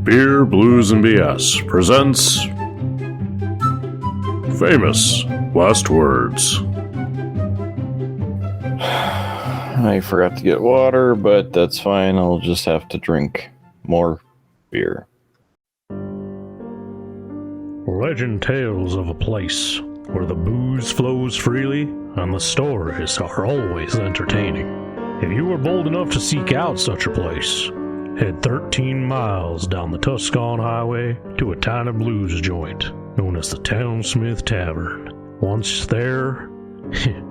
Beer, Blues, and BS presents Famous Last Words. I forgot to get water, but that's fine. I'll just have to drink more beer. Legend tales of a place where the booze flows freely and the stories are always entertaining. If you were bold enough to seek out such a place, head 13 miles down the Tuscan Highway to a tiny blues joint known as the Townsmith Tavern. Once there,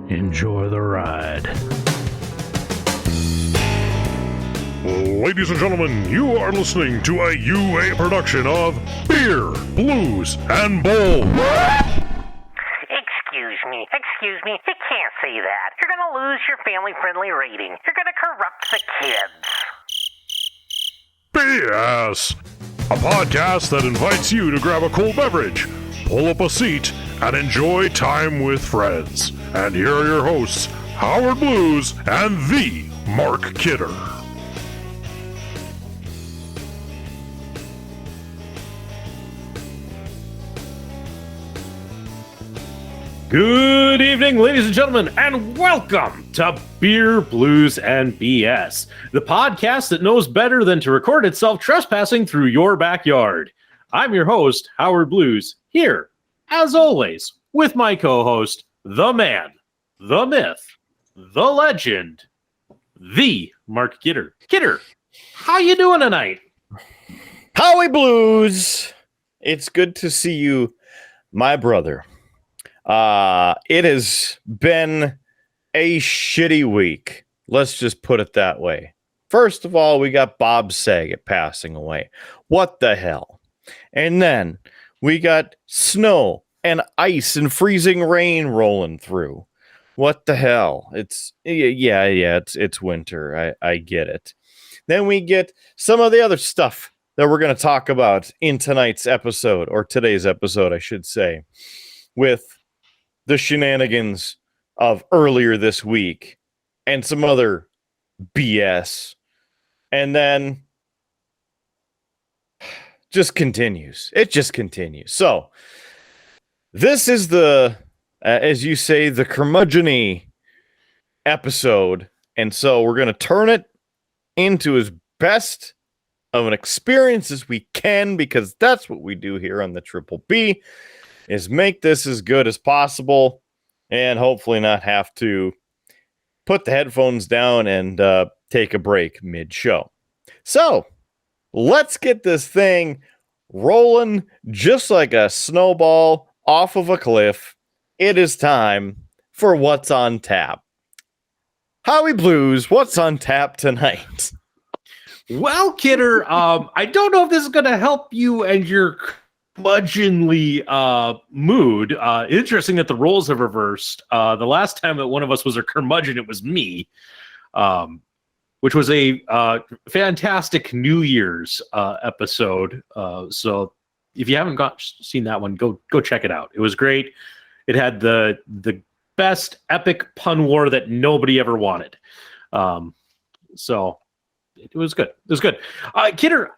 enjoy the ride. Ladies and gentlemen, you are listening to a UA production of Beer, Blues, and Bowl. Excuse me, you can't say that. You're gonna lose your family-friendly rating. You're gonna corrupt the kids. BS, a podcast that invites you to grab a cold beverage, pull up a seat, and enjoy time with friends. And here are your hosts, Howard Blues and the Mark Kidder. Good evening, ladies and gentlemen, and welcome to Beer, Blues, and BS, the podcast that knows better than to record itself trespassing through your backyard. I'm your host, Howard Blues, here, as always, with my co-host, the man, the myth, the legend, the Mark Kidder. Kidder, how you doing tonight? Howie Blues! It's good to see you, my brother. It has been a shitty week. Let's just put it that way. First of all, we got Bob Saget passing away. What the hell? And then we got snow and ice and freezing rain rolling through. What the hell? It's winter. I get it. Then we get some of the other stuff that we're going to talk about in tonight's episode, or today's episode, I should say, with the shenanigans of earlier this week and some other BS. And then just continues. It just continues. So this is the, as you say, the curmudgeon-y episode. And so we're going to turn it into as best of an experience as we can, because that's what we do here on the Triple B, is make this as good as possible and hopefully not have to put the headphones down and take a break mid-show. So let's get this thing rolling just like a snowball off of a cliff. It is time for What's on Tap. Howie Blues, what's on tap tonight? Well, Kidder, I don't know if this is going to help you and your curmudgeonly mood. Interesting that the roles have reversed. The last time that one of us was a curmudgeon, it was me, which was a fantastic New Year's episode. So if you haven't seen that one, go check it out. It was great. It had the best epic pun war that nobody ever wanted. So it was good. It was good. Kidder,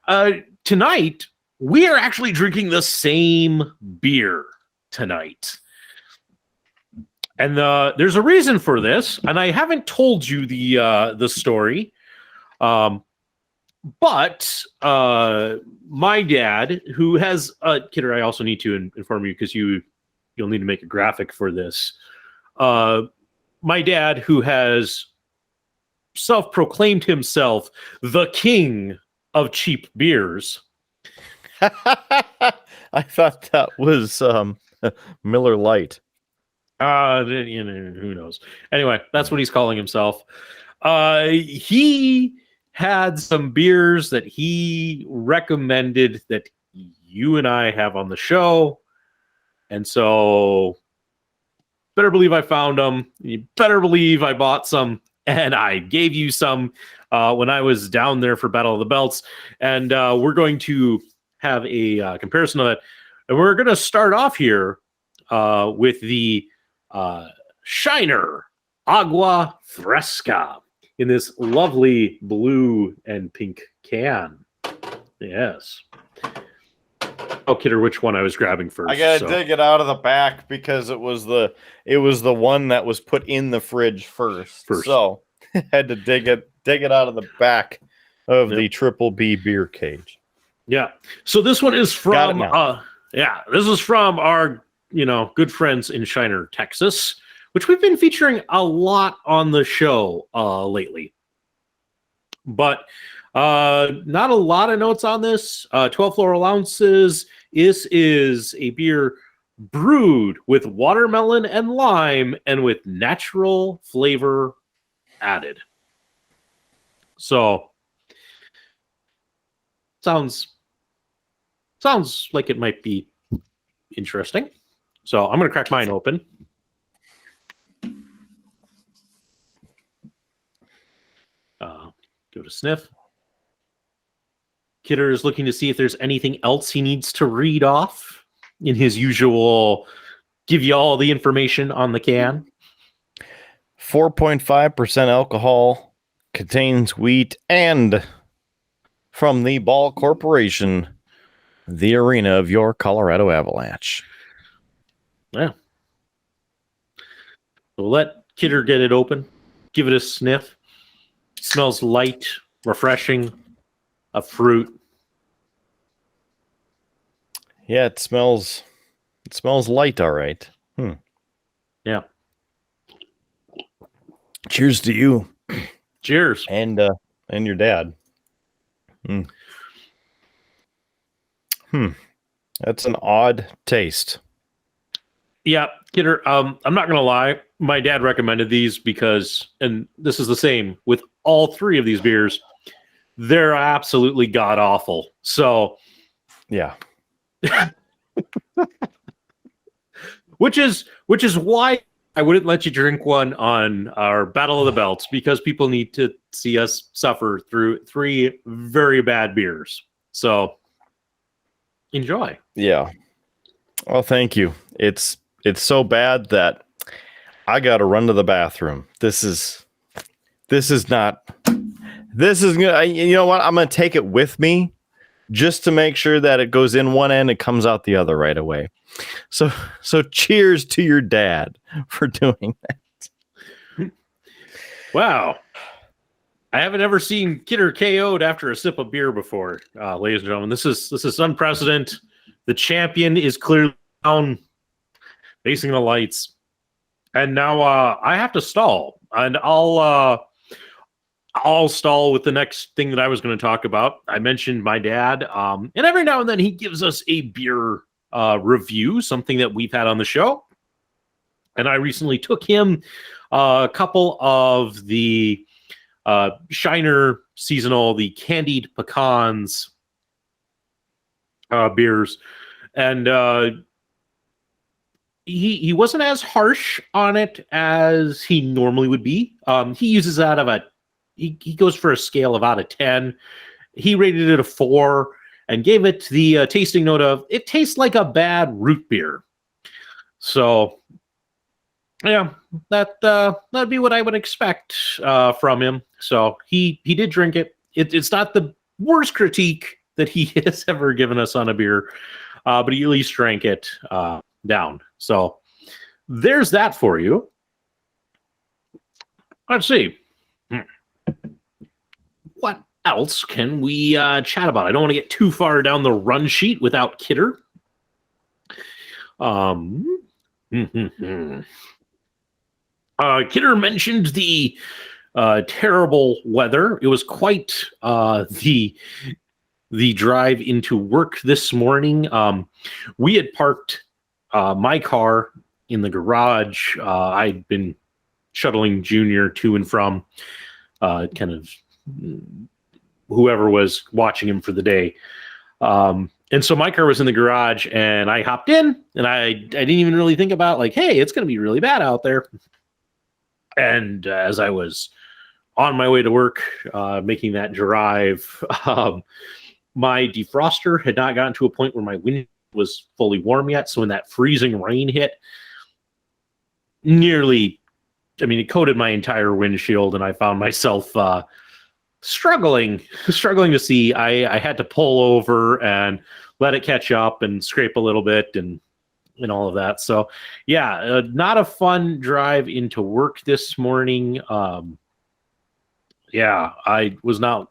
tonight we are actually drinking the same beer tonight. And there's a reason for this, and I haven't told you the story. But my dad, who has Kidder, I also need to inform you, because you'll need to make a graphic for this. My dad, who has self-proclaimed himself the king of cheap beers. I thought that was Miller Lite. Who knows? Anyway, that's what he's calling himself. He had some beers that he recommended that you and I have on the show. And so better believe I found them. You better believe I bought some, and I gave you some when I was down there for Battle of the Belts. And we're going to have a comparison of that. And we're going to start off here with the Shiner Agua Fresca in this lovely blue and pink can. Yes. Kidder, which one I was grabbing first. I gotta dig it out of the back because it was the one that was put in the fridge first. So had to dig it out of the back of the Triple B beer cage. Yeah. So this one is from this is from our good friends in Shiner, Texas, which we've been featuring a lot on the show lately. But not a lot of notes on this. 12 floral ounces. This is a beer brewed with watermelon and lime and with natural flavor added. So sounds like it might be interesting. So I'm going to crack mine open. Give it a sniff. Kidder is looking to see if there's anything else he needs to read off in his usual give you all the information on the can. 4.5% alcohol, contains wheat, and from the Ball Corporation, the arena of your Colorado Avalanche. Yeah. We'll let Kidder get it open. Give it a sniff. Smells light, refreshing, a fruit. Yeah, it smells light, all right. Yeah. Cheers to you. Cheers. And your dad. That's an odd taste. Yeah, Kidder, I'm not going to lie. My dad recommended these because, and this is the same with all three of these beers, they're absolutely god-awful. So, yeah. Which is why I wouldn't let you drink one on our Battle of the Belts, because people need to see us suffer through three very bad beers. So, enjoy. Yeah. Well, thank you. It's so bad that I got to run to the bathroom. This is gonna, you know what? I'm going to take it with me just to make sure that it goes in one end and comes out the other right away. So cheers to your dad for doing that. Wow. I haven't ever seen Kidder KO'd after a sip of beer before, ladies and gentlemen. This is unprecedented. The champion is clearly down, facing the lights, and now I have to stall, and I'll stall with the next thing that I was going to talk about. I mentioned my dad, and every now and then he gives us a beer review, something that we've had on the show, and I recently took him a couple of the Shiner seasonal, the candied pecans beers, and he wasn't as harsh on it as he normally would be. He uses out of he goes for a scale of out of 10. He rated it a 4 and gave it the tasting note of it tastes like a bad root beer. So yeah, that'd be what I would expect from him. So he did drink it. It's not the worst critique that he has ever given us on a beer, but he at least drank it down. So there's that for you. Let's see. What else can we chat about? I don't want to get too far down the run sheet without Kidder. Kidder mentioned the terrible weather. It was quite the drive into work this morning. We had parked my car in the garage. I'd been shuttling Junior to and from kind of whoever was watching him for the day. And so my car was in the garage, and I hopped in, and I didn't even really think about, like, hey, it's going to be really bad out there. And as I was on my way to work, making that drive, my defroster had not gotten to a point where my wind was fully warm yet. So when that freezing rain hit, it coated my entire windshield, and I found myself struggling to see. I had to pull over and let it catch up and scrape a little bit and all of that. So yeah, not a fun drive into work this morning. Yeah, I was not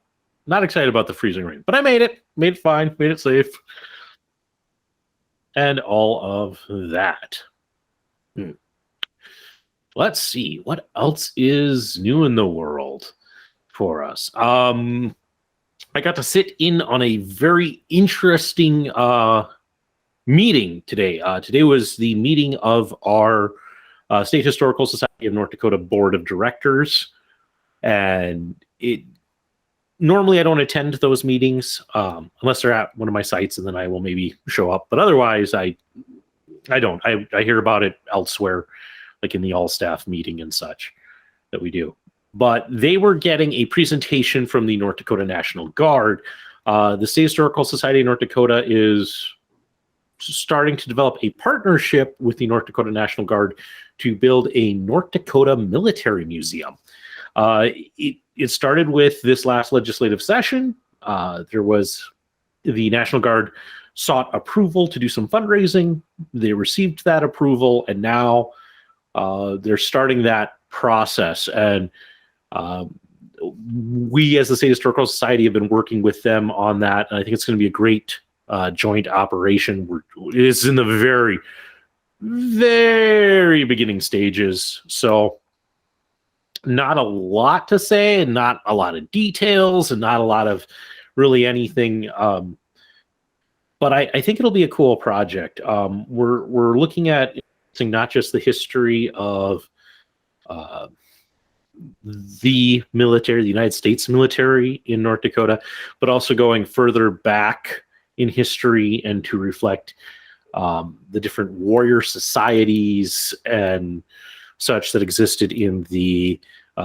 excited about the freezing rain, but I made it fine, made it safe, and all of that. Let's see what else is new in the world for us. I got to sit in on a very interesting meeting today. Today was the meeting of our State Historical Society of North Dakota Board of Directors, and normally I don't attend those meetings unless they're at one of my sites, and then I will maybe show up. But otherwise, I don't. I hear about it elsewhere, like in the all-staff meeting and such that we do. But they were getting a presentation from the North Dakota National Guard. The State Historical Society of North Dakota is starting to develop a partnership with the North Dakota National Guard to build a North Dakota military museum. It started with this last legislative session. There was the National Guard sought approval to do some fundraising. They received that approval, and now they're starting that process. And we, as the State Historical Society, have been working with them on that. And I think it's going to be a great joint operation. It's in the very, very beginning stages. So not a lot to say, and not a lot of details, and not a lot of really anything. But I think it'll be a cool project. We're looking at not just the history of the military, the United States military in North Dakota, but also going further back in history and to reflect the different warrior societies and such that existed in the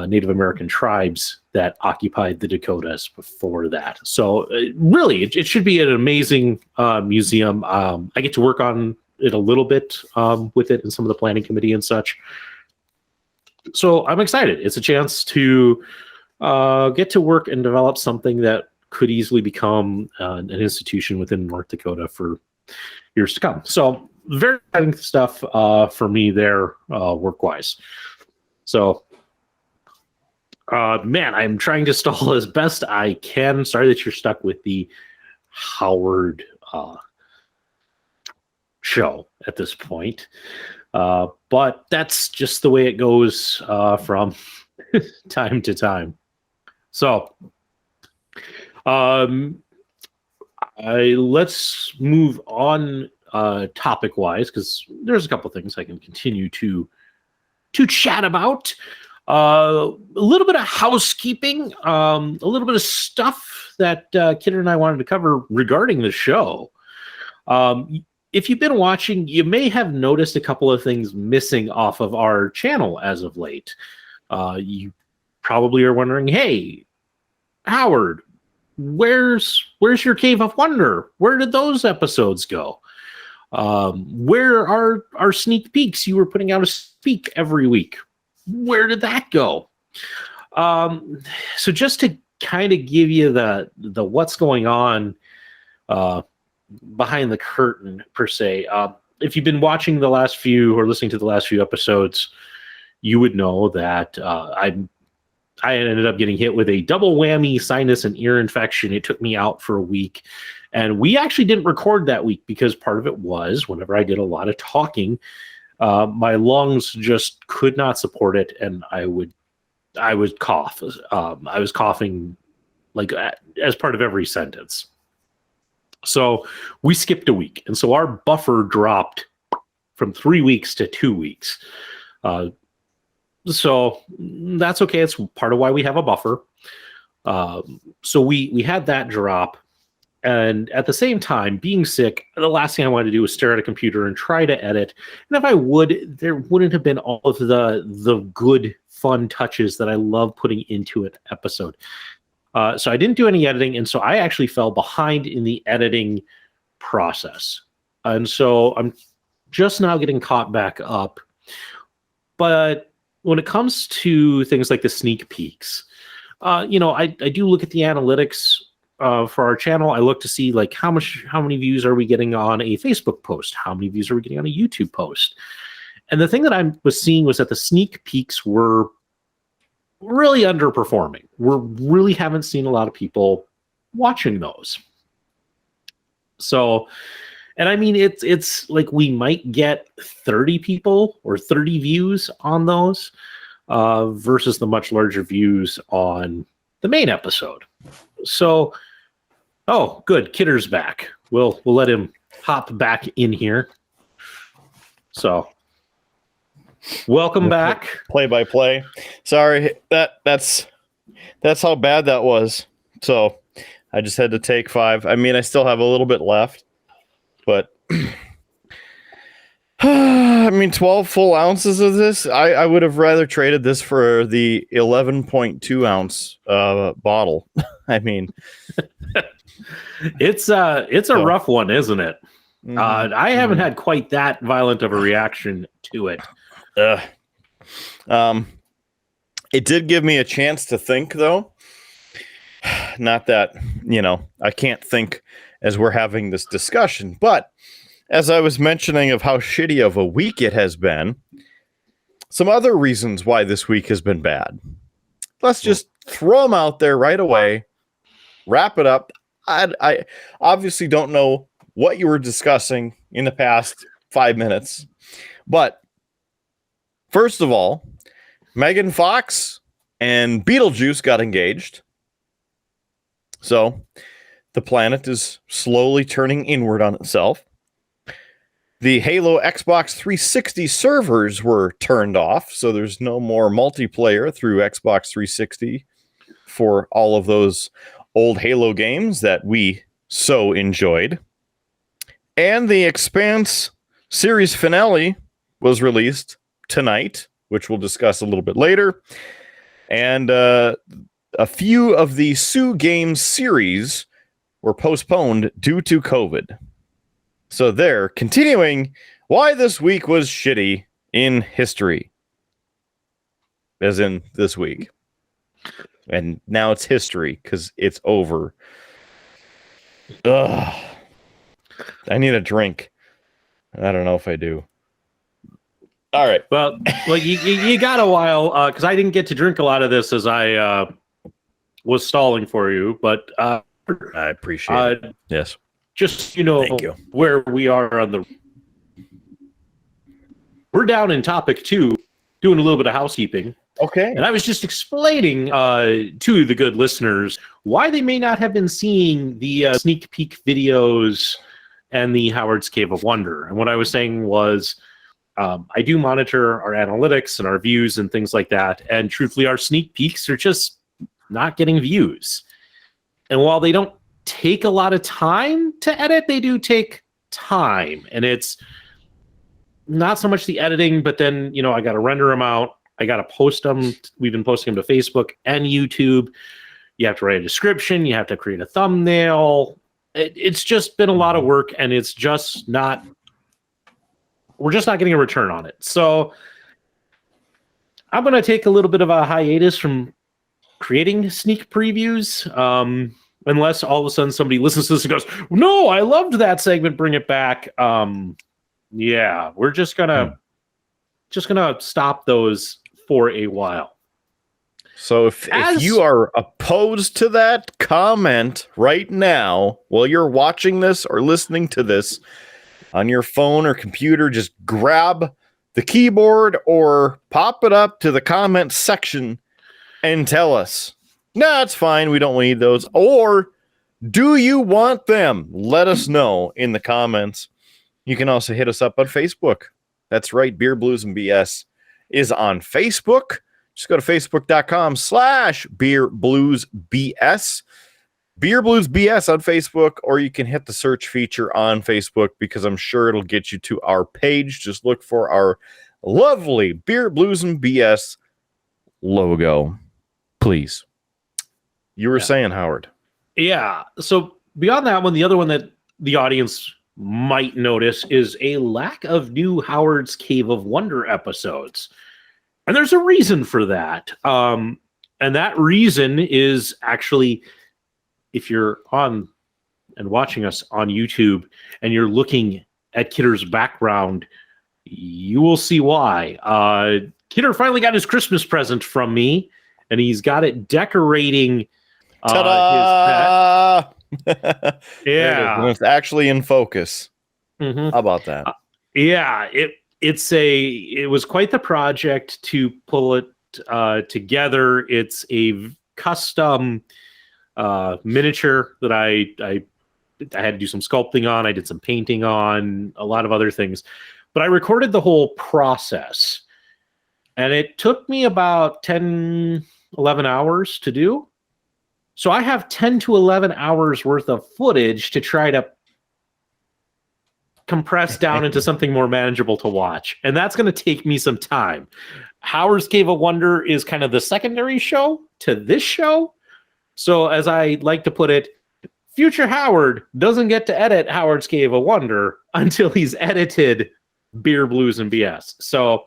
Native American tribes that occupied the Dakotas before that. So really, it should be an amazing museum. I get to work on it a little bit with it in some of the planning committee and such. So I'm excited. It's a chance to get to work and develop something that could easily become an institution within North Dakota for years to come. So very exciting stuff for me there, work-wise. So, man, I'm trying to stall as best I can. Sorry that you're stuck with the Howard show at this point. But that's just the way it goes from time to time. So, let's move on topic-wise, because there's a couple things I can continue to chat about. A little bit of housekeeping, a little bit of stuff that Kidder and I wanted to cover regarding the show. If you've been watching, you may have noticed a couple of things missing off of our channel as of late. You probably are wondering, hey, Howard, where's your Cave of Wonder? Where did those episodes go? Where are our sneak peeks? You were putting out a sneak every week. Where did that go? So just to kind of give you the what's going on behind the curtain, per se. If you've been watching the last few or listening to the last few episodes, you would know that I ended up getting hit with a double whammy sinus and ear infection. It took me out for a week. And we actually didn't record that week because part of it was whenever I did a lot of talking, my lungs just could not support it, and I would cough. I was coughing like as part of every sentence. So we skipped a week, and so our buffer dropped from 3 weeks to 2 weeks. So that's okay. It's part of why we have a buffer. So we had that drop. And at the same time, being sick, the last thing I wanted to do was stare at a computer and try to edit. And if I would, there wouldn't have been all of the good, fun touches that I love putting into an episode. So I didn't do any editing, and so I actually fell behind in the editing process. And so I'm just now getting caught back up. But when it comes to things like the sneak peeks, I do look at the analytics for our channel. I look to see like how many views are we getting on a Facebook post? How many views are we getting on a YouTube post? And the thing that I was seeing was that the sneak peeks were really underperforming. We really haven't seen a lot of people watching those. So, and I mean, it's like we might get 30 people or 30 views on those versus the much larger views on the main episode. So, oh, good. Kidder's back. We'll let him hop back in here. So, welcome back. Play by play. Sorry, that's how bad that was. So I just had to take 5. I mean, I still have a little bit left, but I mean, 12 full ounces of this. I would have rather traded this for the 11.2 ounce bottle. I mean, it's a rough one, isn't it? I haven't had quite that violent of a reaction to it. It did give me a chance to think, though. Not that, I can't think as we're having this discussion, but as I was mentioning of how shitty of a week it has been, some other reasons why this week has been bad. Let's just throw them out there right away. Wrap it up. I obviously don't know what you were discussing in the past 5 minutes, but first of all, Megan Fox and Beetlejuice got engaged. So the planet is slowly turning inward on itself. The Halo Xbox 360 servers were turned off, so there's no more multiplayer through Xbox 360 for all of those old Halo games that we so enjoyed. And the Expanse series finale was released tonight, which we'll discuss a little bit later. And a few of the Sue Games series were postponed due to COVID. So they're continuing why this week was shitty in history. As in this week. And now it's history because it's over. Ugh. I need a drink. I don't know if I do. All right. Well, you got a while because I didn't get to drink a lot of this as I was stalling for you, but I appreciate it. Yes. Just Thank you. Where we are on the. We're down in topic 2, doing a little bit of housekeeping. Okay. And I was just explaining to the good listeners why they may not have been seeing the sneak peek videos and the Howard's Cave of Wonder. And what I was saying was, I do monitor our analytics and our views and things like that. And truthfully, our sneak peeks are just not getting views. And while they don't take a lot of time to edit, they do take time. And it's not so much the editing, but then, I got to render them out. I got to post them. We've been posting them to Facebook and YouTube. You have to write a description. You have to create a thumbnail. It's just been a lot of work, and it's just not, we're just not getting a return on it. So I'm going to take a little bit of a hiatus from creating sneak previews. Unless all of a sudden somebody listens to this and goes, no, I loved that segment. Bring it back. Yeah, we're just gonna stop those for a while. So if you are opposed to that, comment right now while you're watching this or listening to this on your phone or computer. Just grab the keyboard or pop it up to the comment section and tell us. No, it's fine. We don't need those. Or do you want them? Let us know in the comments. You can also hit us up on Facebook. That's right. Beer Blues and BS is on Facebook. Just go to facebook.com/beerbluesbs. Beer Blues BS on Facebook, or you can hit the search feature on Facebook because I'm sure it'll get you to our page. Just look for our lovely Beer Blues and BS logo, please. You were saying, Howard. Yeah. So beyond that one, the other one that the audience might notice is a lack of new Howard's Cave of Wonder episodes. And there's a reason for that. And And that reason is actually, if you're on and watching us on YouTube and you're looking at Kidder's background, you will see why. Kidder finally got his Christmas present from me, and he's got it decorating Ta-da! his pet. Yeah. And it's actually in focus. Mhm. How about that? Yeah, it was quite the project to pull it together. It's a custom miniature that I had to do some sculpting on. I did some painting on, a lot of other things, but I recorded the whole process, and it took me about 10, 11 hours to do. So I have 10 to 11 hours worth of footage to try to compress down into something more manageable to watch. And that's going to take me some time. Howard's Cave of Wonder is kind of the secondary show to this show. So as I like to put it, future Howard doesn't get to edit Howard's Cave of Wonder until he's edited Beer, Blues, and BS. So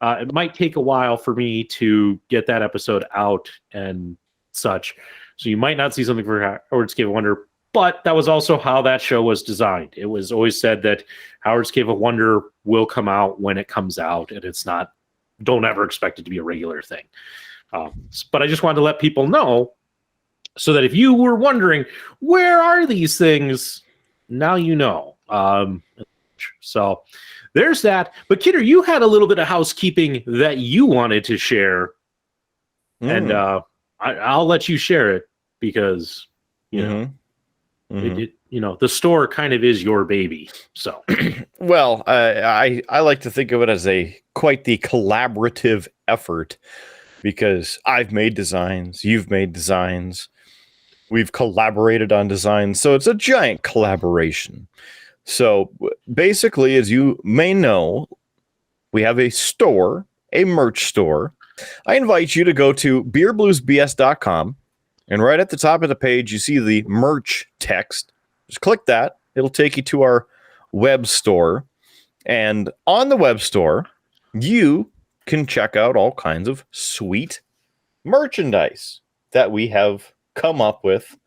it might take a while for me to get that episode out and such. So you might not see something for Howard's Cave of Wonder, but that was also how that show was designed. It was always said that Howard's Cave of Wonder will come out when it comes out, and it's not, don't ever expect it to be a regular thing. But I just wanted to let people know so that if you were wondering, where are these things? Now you know. So there's that. But Kidder, you had a little bit of housekeeping that you wanted to share. And I'll let you share it because, you know, the store kind of is your baby. So, well, I like to think of it as quite the collaborative effort, because I've made designs, you've made designs, we've collaborated on designs, so it's a giant collaboration. So basically, as you may know, we have a store, a merch store. I invite you to go to beerbluesbs.com, and right at the top of the page, you see the merch text. Just click that. It'll take you to our web store. And on the web store, you can check out all kinds of sweet merchandise that we have come up with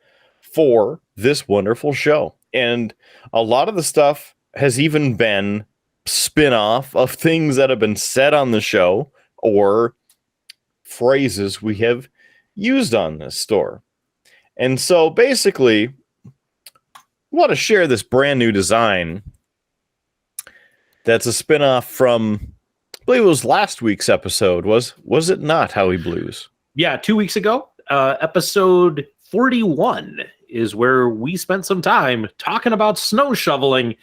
for this wonderful show. And a lot of the stuff has even been spin-off of things that have been said on the show or phrases we have used on this store. And so basically, I want to share this brand new design that's a spin-off from, I believe it was last week's episode. Was it not, Howie Blues? Yeah, 2 weeks ago, episode 41 is where we spent some time talking about snow shoveling.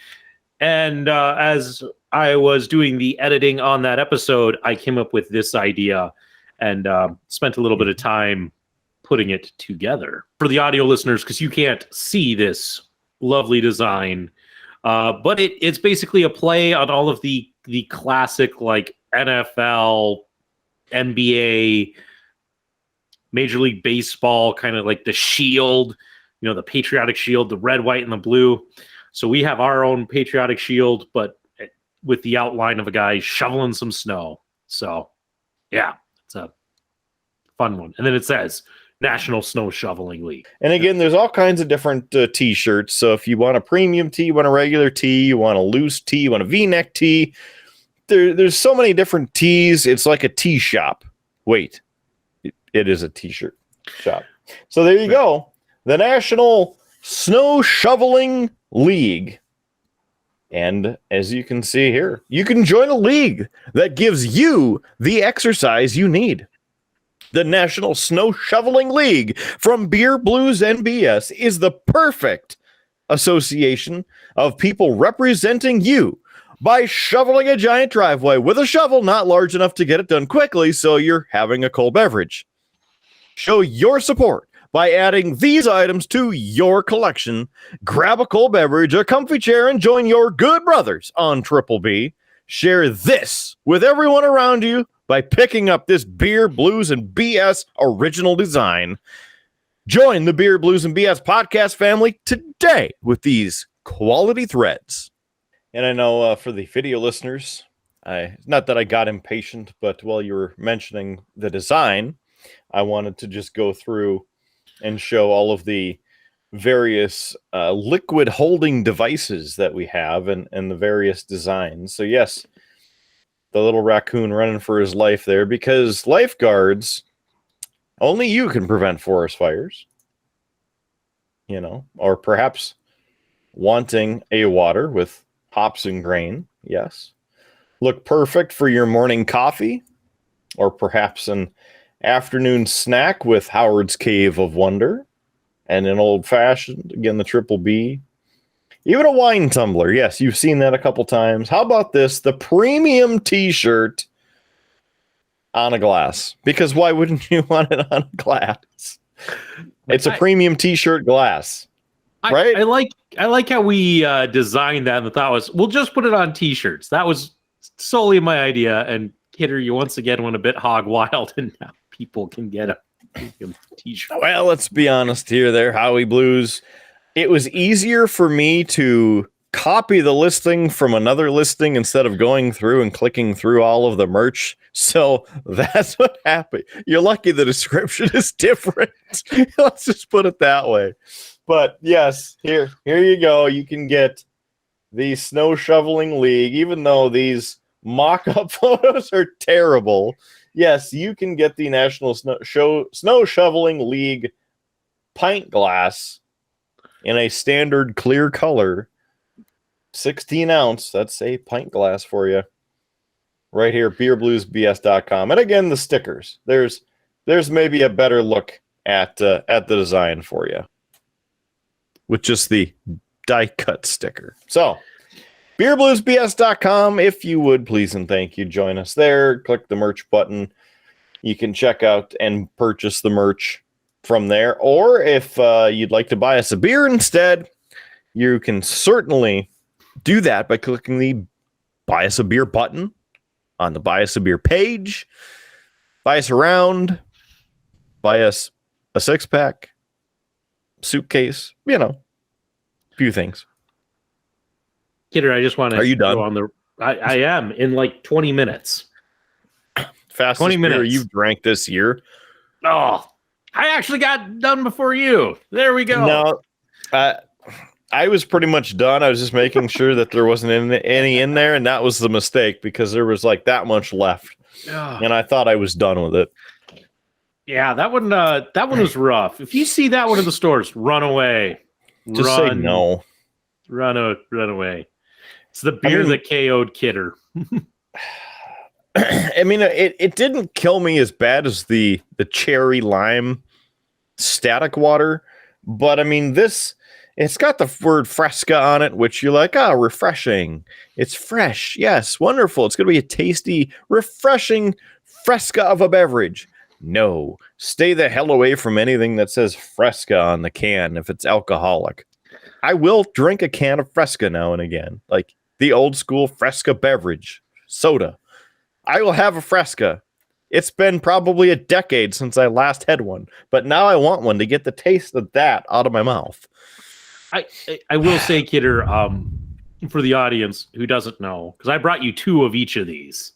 And as I was doing the editing on that episode, I came up with this idea and spent a little bit of time putting it together. For the audio listeners, because you can't see this lovely design, but it's basically a play on all of the classic like NFL, NBA, Major League Baseball, kind of like the shield, the patriotic shield, the red, white, and the blue. So we have our own patriotic shield, but with the outline of a guy shoveling some snow. So yeah, it's a fun one. And then it says National Snow Shoveling League. And again, there's all kinds of different t-shirts. So if you want a premium tee, you want a regular tee, you want a loose tee, you want a V-neck tee, there's so many different tees. It's like a tee shop. Wait, it is a t-shirt shop. So there you go. The National Snow Shoveling League. And as you can see here, you can join a league that gives you the exercise you need. The National Snow Shoveling League from Beer, Blues, and BS is the perfect association of people representing you by shoveling a giant driveway with a shovel not large enough to get it done quickly, so you're having a cold beverage. Show your support by adding these items to your collection. Grab a cold beverage, a comfy chair, and join your good brothers on Triple B. Share this with everyone around you by picking up this Beer, Blues, and BS original design. Join the Beer, Blues, and BS podcast family today with these quality threads. And I know for the video listeners, not that I got impatient, but while you were mentioning the design, I wanted to just go through and show all of the various liquid holding devices that we have and the various designs. So yes, the little raccoon running for his life there, because lifeguards, only you can prevent forest fires, you know, or perhaps wanting a water with hops and grain. Yes. Look perfect for your morning coffee, or perhaps an afternoon snack with Howard's Cave of Wonder and an old fashioned, again, the Triple B. Even a wine tumbler. Yes, you've seen that a couple times. How about this? The premium t-shirt on a glass. Because why wouldn't you want it on a glass? It's a premium t-shirt glass. Right? I like how we designed that, and the thought was, we'll just put it on t-shirts. That was solely my idea, and Kidder, you once again went a bit hog wild, and now people can get a premium t-shirt. Well, let's be honest here there, Howie Blues. It was easier for me to copy the listing from another listing instead of going through and clicking through all of the merch. So that's what happened. You're lucky the description is different. Let's just put it that way. But yes, here you go. You can get the Snow Shoveling League, even though these mock-up photos are terrible. Yes, you can get the National Snow Shoveling League pint glass in a standard clear color, 16 ounce. That's a pint glass for you right here, beerbluesbs.com. And again, the stickers. There's maybe a better look at the design for you with just the die cut sticker. So beerbluesbs.com, if you would, please and thank you, join us there. Click the merch button. You can check out and purchase the merch from there, or if you'd like to buy us a beer instead, you can certainly do that by clicking the Buy Us a Beer button on the Buy Us a Beer page. Buy us around, buy us a six-pack, suitcase, you know, a few things. Kidder, I just want to. Are you done? Go on I am in like 20 minutes. Fastest 20 minutes. beer you've drank this year. Oh, I actually got done before you. There we go. No, I was pretty much done. I was just making sure that there wasn't any in there, and that was the mistake because there was like that much left, and I thought I was done with it. Yeah, that one was rough. If you see that one in the stores, run away. Just say no. Run away. It's the beer that KO'd Kidder. I mean, it didn't kill me as bad as the cherry lime static water, but I mean, it's got the word Fresca on it, which you're like, refreshing. It's fresh. Yes, wonderful. It's going to be a tasty, refreshing Fresca of a beverage. No, stay the hell away from anything that says Fresca on the can if it's alcoholic. I will drink a can of Fresca now and again, like the old school Fresca beverage, soda. I will have a Fresca. It's been probably a decade since I last had one, but now I want one to get the taste of that out of my mouth. I will say, Kidder, for the audience who doesn't know, because I brought you 2 of each of these.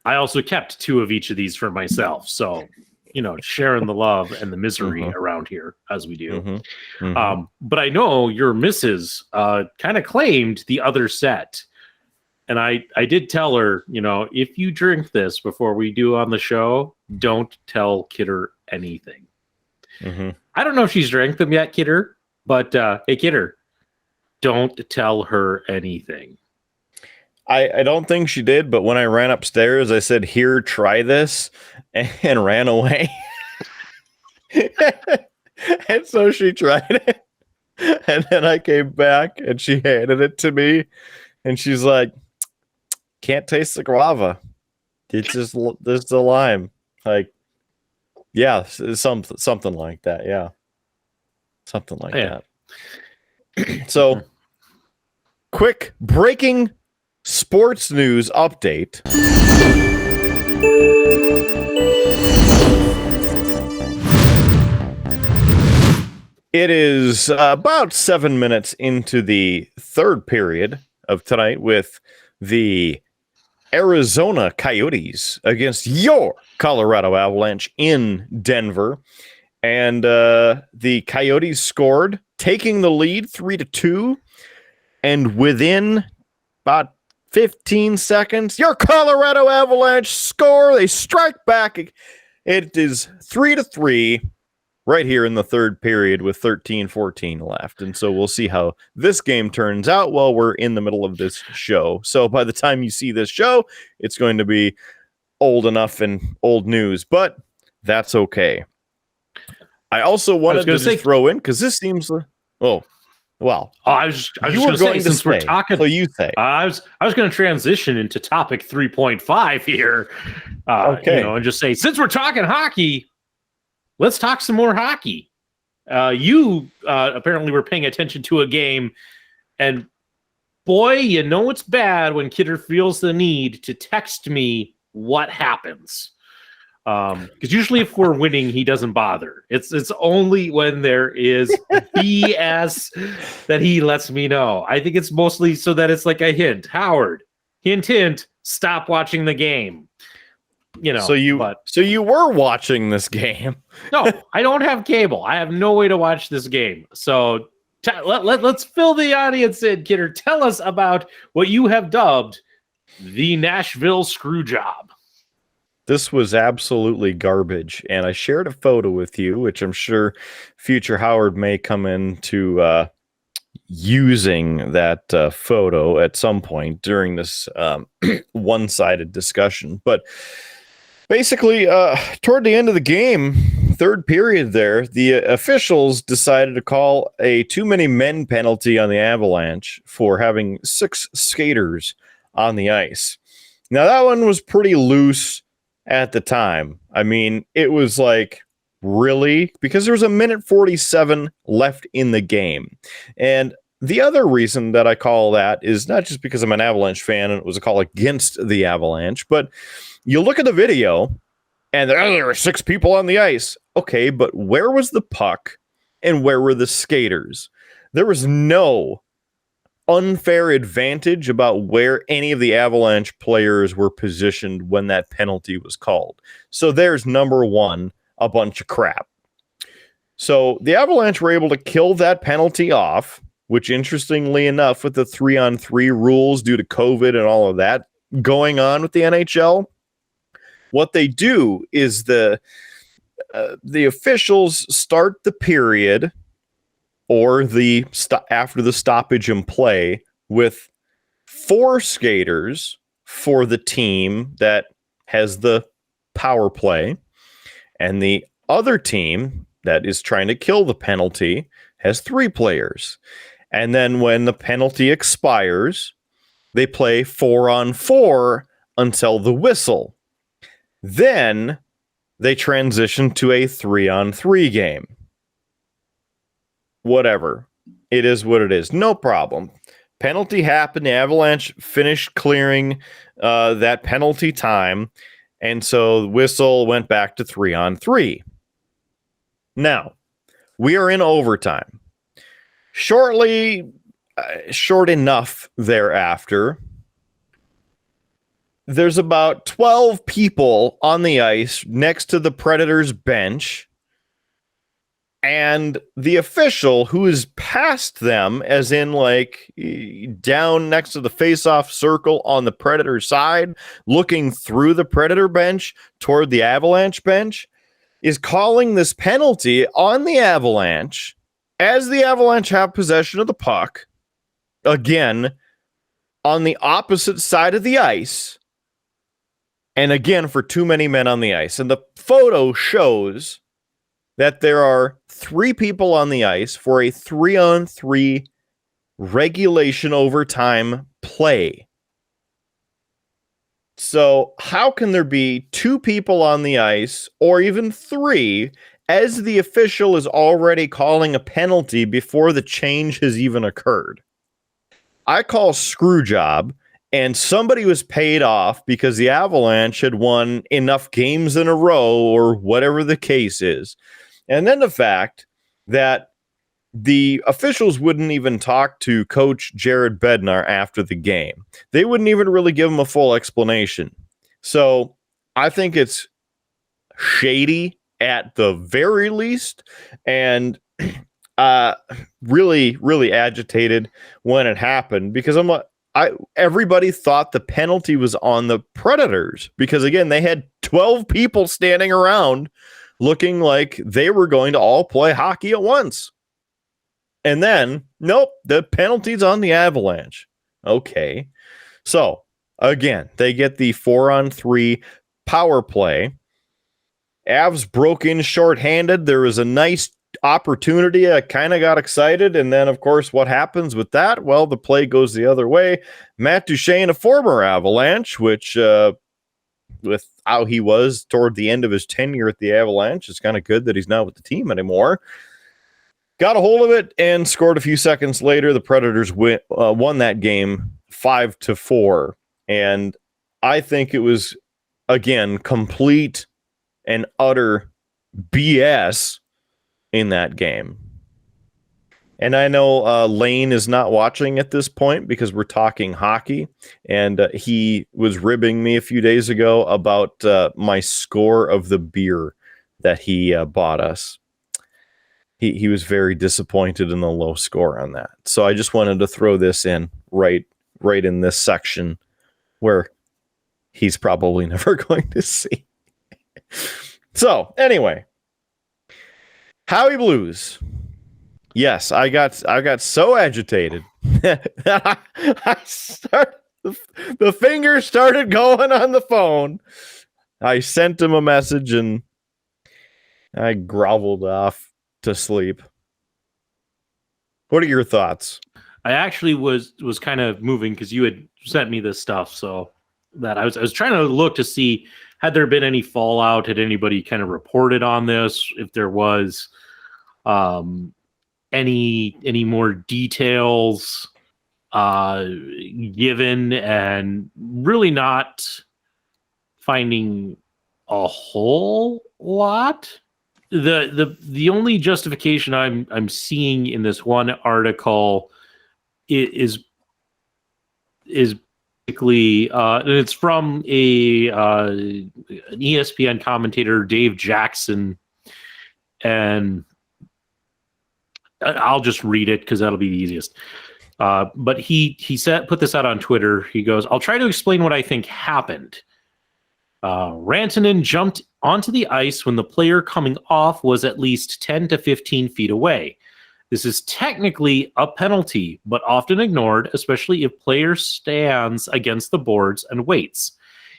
I also kept 2 of each of these for myself. So, you know, sharing the love and the misery around here as we do. But I know your missus kind of claimed the other set. And I did tell her, you know, if you drink this before we do on the show, don't tell Kidder anything. I don't know if she's drank them yet, Kidder, but hey, Kidder, don't tell her anything. I don't think she did, but when I ran upstairs, I said, "Here, try this," and ran away. And so she tried it. And then I came back and she handed it to me. And she's like, "Can't taste the guava. It's just the lime." Like, yeah, something like that. Yeah. Something like that. So, quick breaking sports news update. It is about 7 minutes into the third period of tonight with the Arizona Coyotes against your Colorado Avalanche in Denver. And the Coyotes scored, taking the lead 3-2. And within about 15 seconds, your Colorado Avalanche score. They strike back. It is 3-3 right here in the third period with 13-14 left. And so we'll see how this game turns out while we're in the middle of this show. So by the time you see this show, it's going to be old enough and old news, but that's okay. I also wanted to just throw in, because this seems... I was just going to say, since we're talking, so you say. I was going to transition into topic 3.5 here, okay, and just say, since we're talking hockey, let's talk some more hockey. You apparently were paying attention to a game, and boy, it's bad when Kidder feels the need to text me what happens. Because usually if we're winning, he doesn't bother. It's only when there is BS that he lets me know. I think it's mostly so that it's like a hint. Howard, hint, stop watching the game. So you were watching this game. No, I don't have cable. I have no way to watch this game. So let's fill the audience in, Kidder. Tell us about what you have dubbed the Nashville Screw Job. This was absolutely garbage, and I shared a photo with you, which I'm sure future Howard may come into using that photo at some point during this one-sided discussion. But basically, toward the end of the game, third period there, the officials decided to call a too many men penalty on the Avalanche for having 6 skaters on the ice. Now, that one was pretty loose at the time. I mean, it was like, really? Because there was 1:47 left in the game. And the other reason that I call that is not just because I'm an Avalanche fan and it was a call against the Avalanche, but you look at the video and there were 6 people on the ice. Okay, but where was the puck and where were the skaters? There was no unfair advantage about where any of the Avalanche players were positioned when that penalty was called. So there's number one, a bunch of crap. So the Avalanche were able to kill that penalty off, which interestingly enough, with the 3-on-3 rules due to COVID and all of that going on with the NHL, what they do is the officials start the period or after the stoppage in play with 4 skaters for the team that has the power play, and the other team that is trying to kill the penalty has 3 players. And then when the penalty expires, they play 4-on-4 until the whistle. Then they transition to a 3-on-3 game. Whatever. It is what it is. No problem. Penalty happened. The Avalanche finished clearing that penalty time. And so the whistle went back to 3-on-3. Now, we are in overtime. Short enough thereafter, there's about 12 people on the ice next to the Predators bench. And the official who is past them, as in like down next to the face-off circle on the Predator side, looking through the Predator bench toward the Avalanche bench, is calling this penalty on the Avalanche as the Avalanche have possession of the puck, again, on the opposite side of the ice, and again for too many men on the ice. And the photo shows that there are 3 people on the ice for a 3-on-3 regulation overtime play. So how can there be 2 people on the ice, or even 3, as the official is already calling a penalty before the change has even occurred? I call screw job, and somebody was paid off because the Avalanche had won enough games in a row, or whatever the case is. And then the fact that the officials wouldn't even talk to Coach Jared Bednar after the game. They wouldn't even really give him a full explanation. So I think it's shady at the very least, and really, really agitated when it happened, because everybody thought the penalty was on the Predators, because again, they had 12 people standing around looking like they were going to all play hockey at once. And then, nope, the penalty's on the Avalanche. Okay. So, again, they get the 4-on-3 power play. Avs broke in shorthanded. There was a nice opportunity. I kind of got excited. And then, of course, what happens with that? Well, the play goes the other way. Matt Duchene, a former Avalanche, which with how he was toward the end of his tenure at the Avalanche, it's kind of good that he's not with the team anymore. Got a hold of it and scored a few seconds later. The Predators won that game 5-4. And I think it was, again, complete and utter BS in that game. And I know Lane is not watching at this point because we're talking hockey. And he was ribbing me a few days ago about my score of the beer that he bought us. He was very disappointed in the low score on that. So I just wanted to throw this in right in this section where he's probably never going to see. So anyway, Howie Blues. Yes, I got so agitated that the finger started going on the phone. I sent him a message and I groveled off to sleep. What are your thoughts? I actually was kind of moving because you had sent me this stuff, so that I was trying to look to see, had there been any fallout, had anybody kind of reported on this, if there was any more details given, and really not finding a whole lot. The only justification I'm seeing in this one article is basically and it's from an ESPN commentator, Dave Jackson, and I'll just read it because that'll be the easiest. But he put this out on Twitter. He goes, "I'll try to explain what I think happened. Rantanen jumped onto the ice when the player coming off was at least 10 to 15 feet away. This is technically a penalty, but often ignored, especially if player stands against the boards and waits.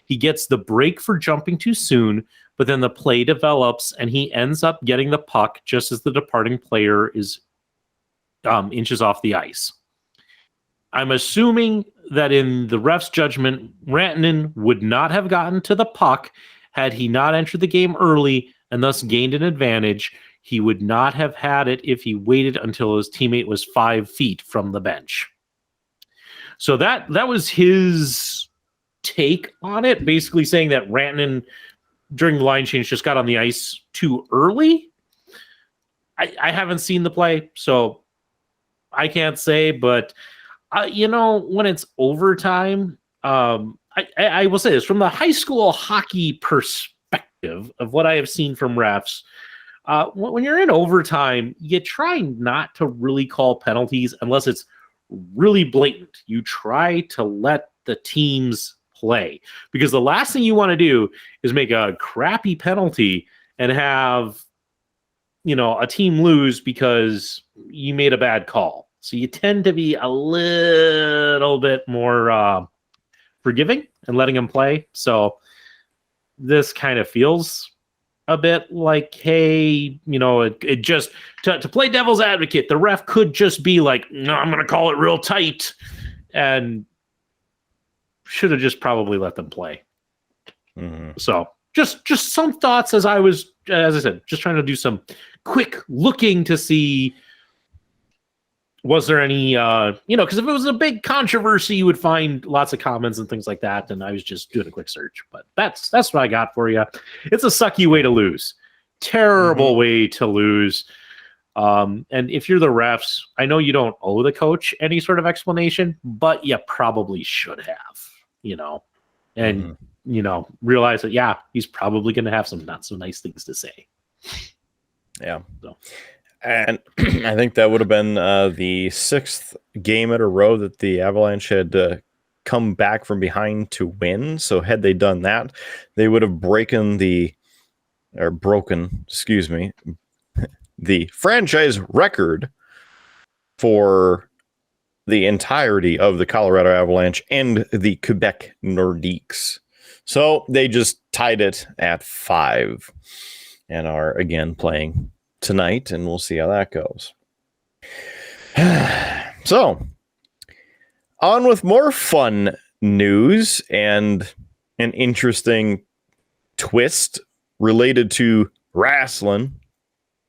He gets the break for jumping too soon, but then the play develops and he ends up getting the puck just as the departing player is inches off the ice. I'm assuming that in the ref's judgment, Rantanen would not have gotten to the puck had he not entered the game early and thus gained an advantage. He would not have had it if he waited until his teammate was 5 feet from the bench." So that was his take on it, basically saying that Rantanen during the line change just got on the ice too early. I haven't seen the play, so I can't say, but when it's overtime, I will say this from the high school hockey perspective of what I have seen from refs. When you're in overtime, you try not to really call penalties unless it's really blatant. You try to let the teams play, because the last thing you want to do is make a crappy penalty and have a team lose because you made a bad call. So you tend to be a little bit more forgiving and letting them play. So this kind of feels a bit like, hey, it just to play devil's advocate, the ref could just be like, no, I'm going to call it real tight, and should have just probably let them play. Mm-hmm. So just some thoughts as I said, just trying to do some quick looking to see, was there any, because if it was a big controversy, you would find lots of comments and things like that. And I was just doing a quick search, but that's what I got for you. It's a sucky way to lose. Terrible way to lose. And if you're the refs, I know you don't owe the coach any sort of explanation, but you probably should have, and, realize that, yeah, he's probably going to have some not so nice things to say. Yeah. So. And I think that would have been the 6th game in a row that the Avalanche had come back from behind to win. So had they done that, they would have broken the franchise record for the entirety of the Colorado Avalanche and the Quebec Nordiques. So they just tied it at 5 and are again playing tonight, and we'll see how that goes. So, on with more fun news and an interesting twist related to wrestling.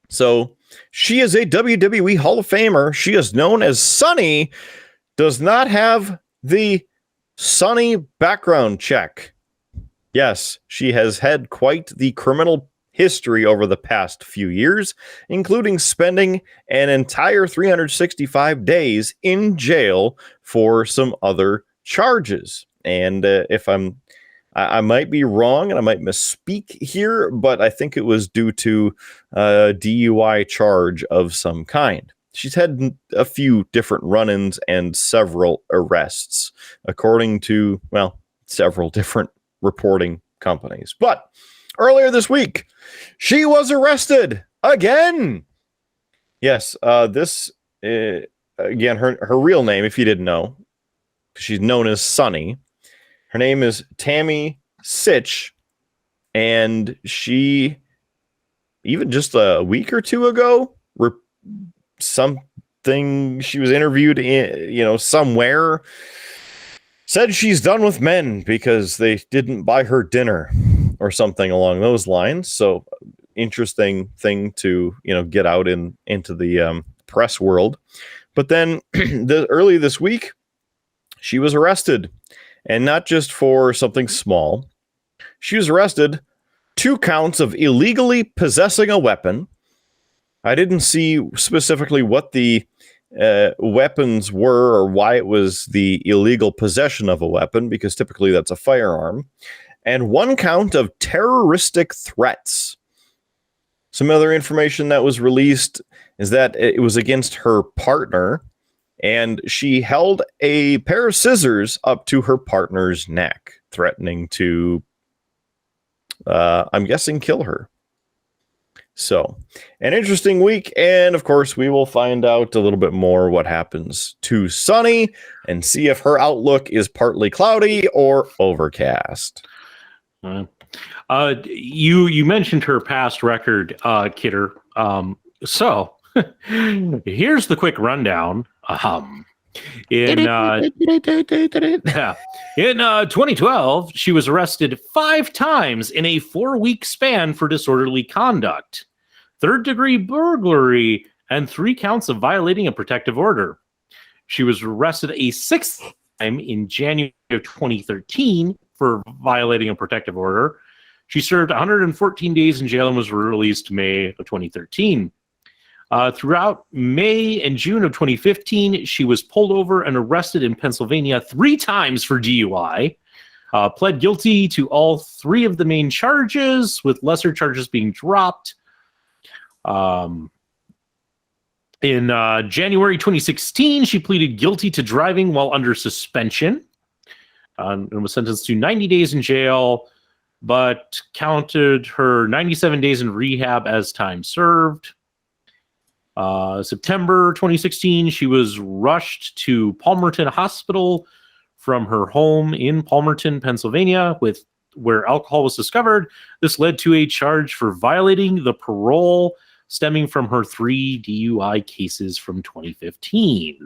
So, she is a WWE Hall of Famer. She is known as Sunny, does not have the Sunny background check. Yes, she has had quite the criminal history over the past few years, including spending an entire 365 days in jail for some other charges. And if I might be wrong and I might misspeak here, but I think it was due to a DUI charge of some kind. She's had a few different run-ins and several arrests, according to, several different reporting companies. But earlier this week, she was arrested again. Yes, this again, her real name, if you didn't know, she's known as Sunny. Her name is Tammy Sitch, and she, even just a week or two ago, something she was interviewed in, somewhere, said she's done with men because they didn't buy her dinner or something along those lines. So interesting thing to, get out into the press world. But then early this week, she was arrested, and not just for something small. She was arrested 2 counts of illegally possessing a weapon. I didn't see specifically what the weapons were or why it was the illegal possession of a weapon, because typically that's a firearm, and 1 count of terroristic threats. Some other information that was released is that it was against her partner, and she held a pair of scissors up to her partner's neck, threatening to, I'm guessing, kill her. So, an interesting week, and of course, we will find out a little bit more what happens to Sunny and see if her outlook is partly cloudy or overcast. You mentioned her past record, Kidder. So here's the quick rundown. In 2012, she was arrested 5 times in a 4-week span for disorderly conduct, 3rd-degree burglary, and 3 counts of violating a protective order. She was arrested a 6th time in January of 2013 for violating a protective order. She served 114 days in jail and was released May of 2013. Throughout May and June of 2015, she was pulled over and arrested in Pennsylvania 3 times for DUI, pled guilty to all 3 of the main charges, with lesser charges being dropped. In January 2016, she pleaded guilty to driving while under suspension and was sentenced to 90 days in jail, but counted her 97 days in rehab as time served. September 2016, she was rushed to Palmerton Hospital from her home in Palmerton, Pennsylvania, where alcohol was discovered. This led to a charge for violating the parole stemming from her 3 DUI cases from 2015.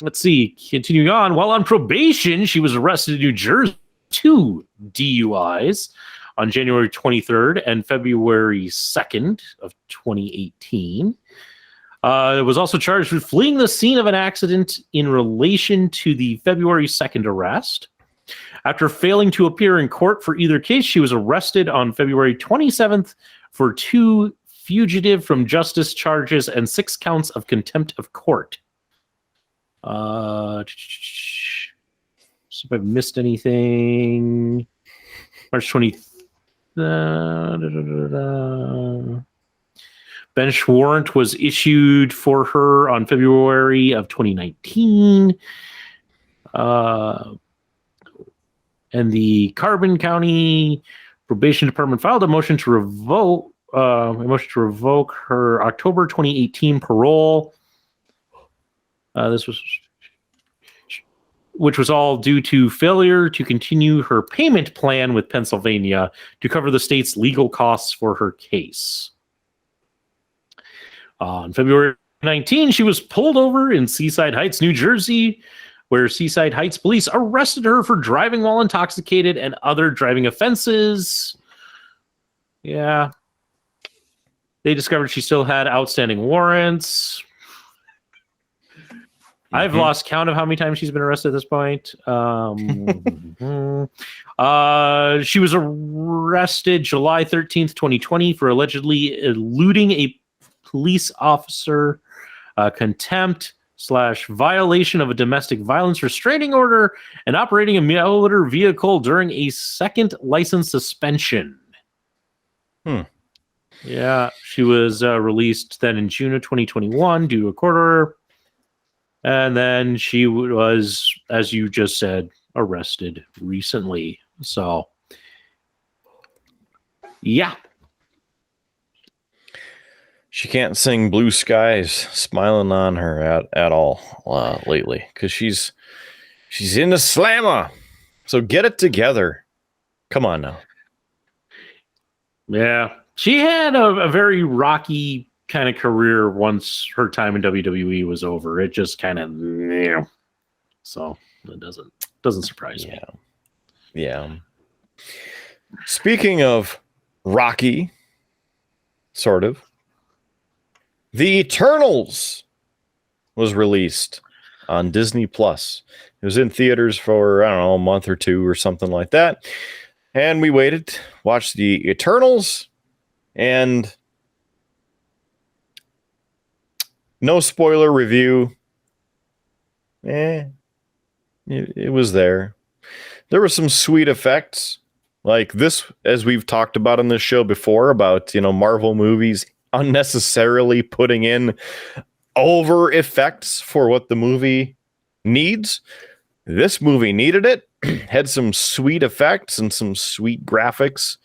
Let's see. Continuing on, while on probation, she was arrested in New Jersey, 2 DUIs. On January 23rd and February 2nd of 2018. It was also charged with fleeing the scene of an accident in relation to the February 2nd arrest. After failing to appear in court for either case, she was arrested on February 27th for 2 fugitive from justice charges and 6 counts of contempt of court. So if I've missed anything, March 20th. Bench warrant was issued for her on February of 2019. And the Carbon County Probation Department filed a motion to revoke her October 2018 parole. Which was all due to failure to continue her payment plan with Pennsylvania to cover the state's legal costs for her case. On February 19, she was pulled over in Seaside Heights, New Jersey, where Seaside Heights police arrested her for driving while intoxicated and other driving offenses. Yeah. They discovered she still had outstanding warrants. I've lost count of how many times she's been arrested at this point. She was arrested July 13th, 2020 for allegedly eluding a police officer, contempt / violation of a domestic violence restraining order, and operating a motor vehicle during a second license suspension. Yeah, she was released then in June of 2021 due to a court order. And then she was, as you just said, arrested recently. So, yeah. She can't sing Blue Skies smiling on her at all lately because she's into slammer. So get it together. Come on now. Yeah. She had a very rocky kind of career once her time in WWE was over. It just kind of, so it doesn't surprise me. Yeah. Speaking of Rocky, sort of, The Eternals was released on Disney Plus. It was in theaters for, I don't know, a month or two or something like that. And we waited, watched The Eternals, and no spoiler review. It was there. There were some sweet effects like this, as we've talked about on this show before, about, Marvel movies unnecessarily putting in over effects for what the movie needs. This movie needed it. Had some sweet effects and some sweet graphics,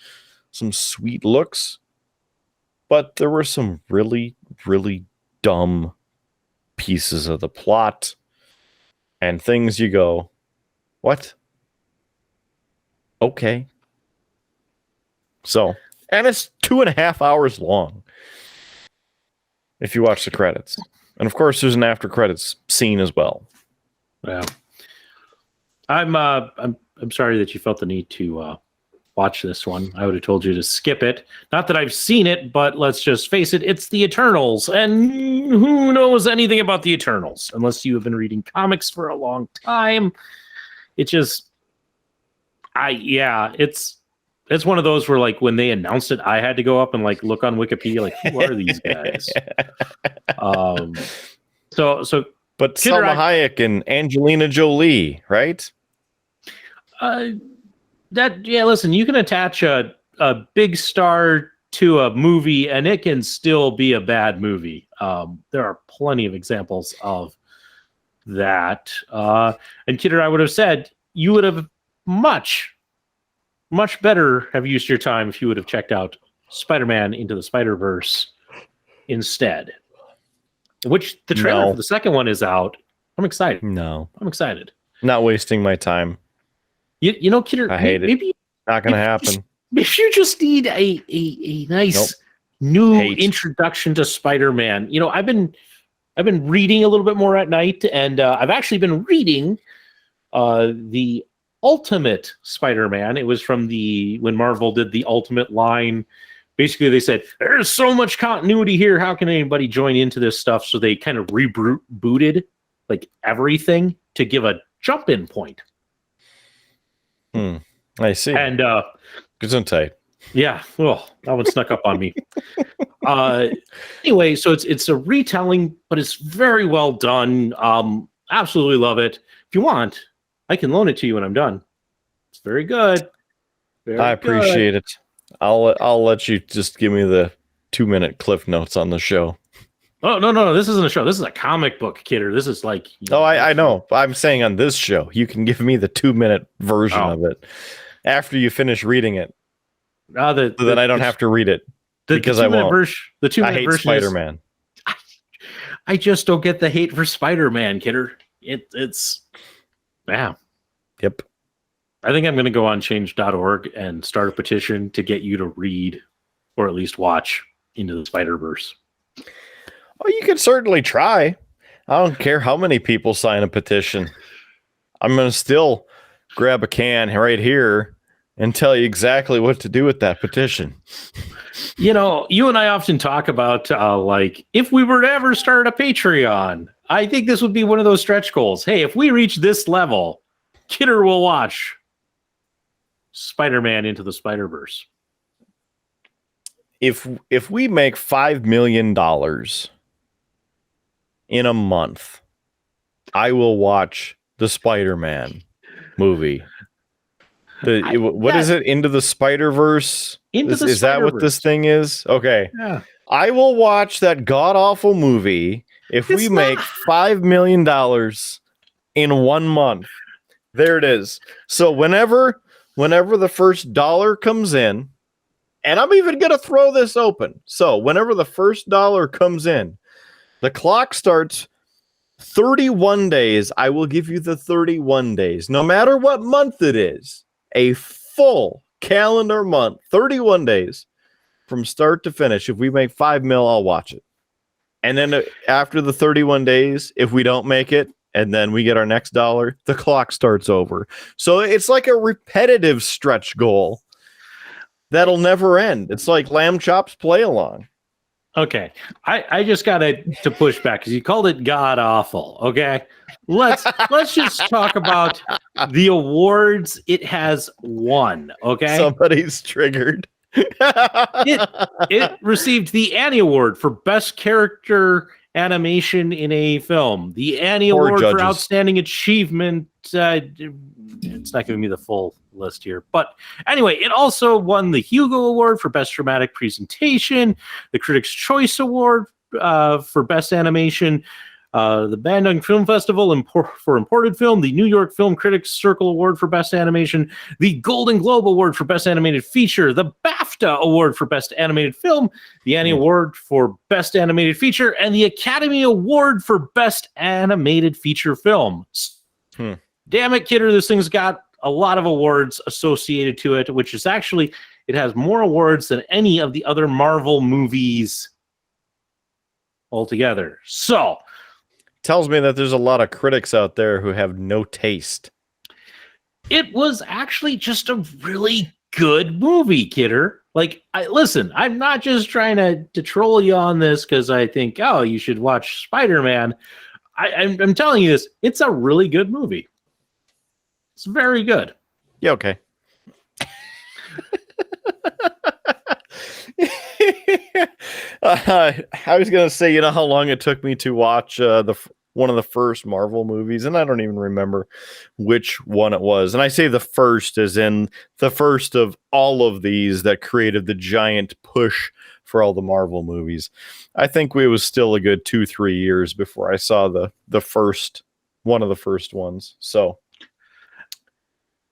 some sweet looks. But there were some really, really dumb pieces of the plot and things you go, what? Okay. So, and it's 2.5 hours long if you watch the credits. And of course, there's an after credits scene as well. Yeah. I'm sorry that you felt the need to watch this one. I would have told you to skip it. Not that I've seen it, but let's just face it, it's the Eternals. And who knows anything about the Eternals? Unless you have been reading comics for a long time. It just, it's one of those where, like, when they announced it, I had to go up and look on Wikipedia, who are these guys? But Salma Hayek and Angelina Jolie, right? Listen, you can attach a big star to a movie and it can still be a bad movie. There are plenty of examples of that. And Kidder, I would have said you would have much better have used your time if you would have checked out Spider-Man Into the Spider-Verse instead. Which the trailer for the second one is out. I'm excited. No. I'm excited. Not wasting my time. Kidder, I hate it. Not going to happen. If you just need a nice new introduction to Spider-Man, I've been reading a little bit more at night, and I've actually been reading the Ultimate Spider-Man. It was from when Marvel did the Ultimate line. Basically, they said, there's so much continuity here. How can anybody join into this stuff? So they kind of rebooted everything to give a jump-in point. I see. And Gesundheit. Yeah, well, that one snuck up on me. Anyway, so it's a retelling, but it's very well done. Absolutely love it. If you want, I can loan it to you when I'm done. It's very good. I appreciate it. I'll let you just give me the 2-minute cliff notes on the show. Oh, no. This isn't a show. This is a comic book, Kidder. This is like... I know. I'm saying on this show, you can give me the 2-minute version of it after you finish reading it. So that I don't have to read it. Because I won't. The 2-minute I hate version Spider-Man. I just don't get the hate for Spider-Man, Kidder. It's... Yeah. Yep. I think I'm going to go on change.org and start a petition to get you to read or at least watch Into the Spider-Verse. Oh, you can certainly try. I don't care how many people sign a petition. I'm going to still grab a can right here and tell you exactly what to do with that petition. You know, you and I often talk about like if we were to ever start a Patreon, I think this would be one of those stretch goals. Hey, if we reach this level, Kidder will watch Spider-Man Into the Spider-Verse. If we make $5 million in a month, I will watch the Spider-Man movie. What is it? Into the Spider-Verse? Is that what this thing is? Okay. Yeah. I will watch that god-awful movie if we make $5 million in 1 month. There it is. So whenever the first dollar comes in, and I'm even going to throw this open. So whenever the first dollar comes in, the clock starts 31 days. I will give you the 31 days, no matter what month it is, a full calendar month, 31 days from start to finish. If we make 5 mil, I'll watch it. And then after the 31 days, if we don't make it, and then we get our next dollar, the clock starts over. So it's like a repetitive stretch goal that'll never end. It's like Lamb Chops play along. Okay. I just got to push back because you called it god awful. Okay. Let's just talk about the awards it has won. Okay. Somebody's triggered. It received the Annie Award for Best Character Animation in a Film, the Annie Award for Outstanding Achievement. It's not giving me the full list here, but anyway, it also won the Hugo Award for Best Dramatic Presentation, the Critics' Choice Award for Best Animation, the Bandung Film Festival for Imported Film, the New York Film Critics Circle Award for Best Animation, the Golden Globe Award for Best Animated Feature, the BAFTA Award for Best Animated Film, the Annie Award for Best Animated Feature, and the Academy Award for Best Animated Feature Film. Damn it, Kidder, this thing's got a lot of awards associated to it, which is actually, it has more awards than any of the other Marvel movies altogether. So, tells me that there's a lot of critics out there who have no taste. It was actually just a really good movie, Kidder. Like, listen, I'm not just trying to troll you on this because I think, oh, you should watch Spider-Man. I'm telling you this, it's a really good movie. It's very good. Yeah, okay. I was going to say, you know how long it took me to watch one of the first Marvel movies, and I don't even remember which one it was. And I say the first as in the first of all of these that created the giant push for all the Marvel movies. I think it was still a good 2-3 years before I saw the first one of the first ones. So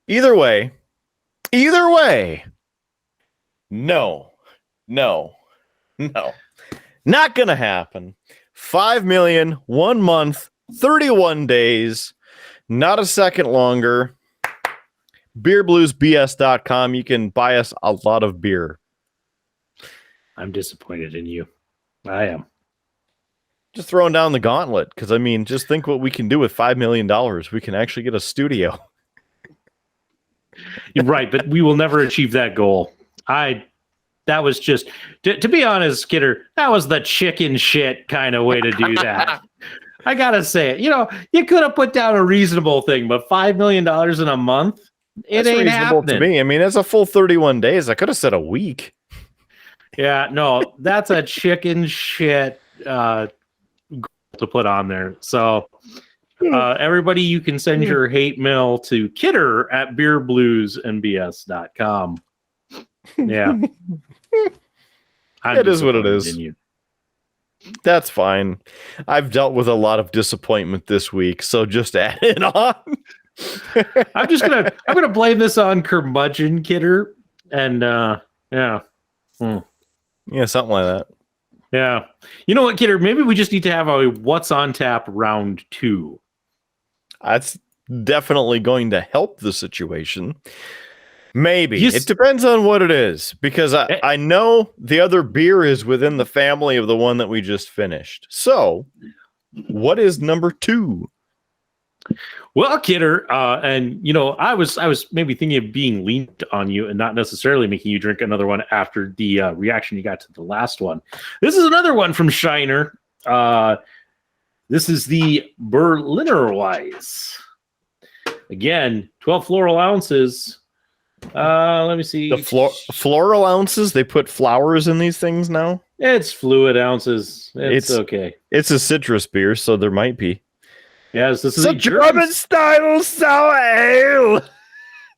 either way, no, not gonna happen. 5 million, 1 month, 31 days, not a second longer. BeerBluesBS.com. You can buy us a lot of beer. I'm disappointed in you. I am. Just throwing down the gauntlet, because I mean, just think what we can do with $5 million. We can actually get a studio. You're right, but we will never achieve that goal. That was just, to be honest, Kidder, that was the chicken shit kind of way to do that. I gotta say it. You know, you could have put down a reasonable thing, but $5 million in a month, it ain't reasonable happening to me. I mean, it's a full 31 days. I could have said a week. Yeah, no, that's a chicken shit to put on there. So everybody, you can send your hate mail to kidder@beerbluesnbs.com. Yeah. It is what it is. In you. That's fine. I've dealt with a lot of disappointment this week, so just add it on. I'm gonna blame this on curmudgeon Kidder, and yeah, Yeah, something like that. yeah. You know what, Kidder? Maybe we just need to have a what's on tap round 2. That's definitely going to help the situation. Maybe. It depends on what it is, because I know the other beer is within the family of the one that we just finished. So, what is number 2? Well, Kidder, and you know, I was maybe thinking of being lenient on you and not necessarily making you drink another one after the reaction you got to the last one. This is another one from Shiner. This is the Berliner Weiss. Again, 12 floral ounces. Let me see. The floral ounces, they put flowers in these things now? It's fluid ounces. It's okay. It's a citrus beer, so there might be. Yes, this is a German style sour ale.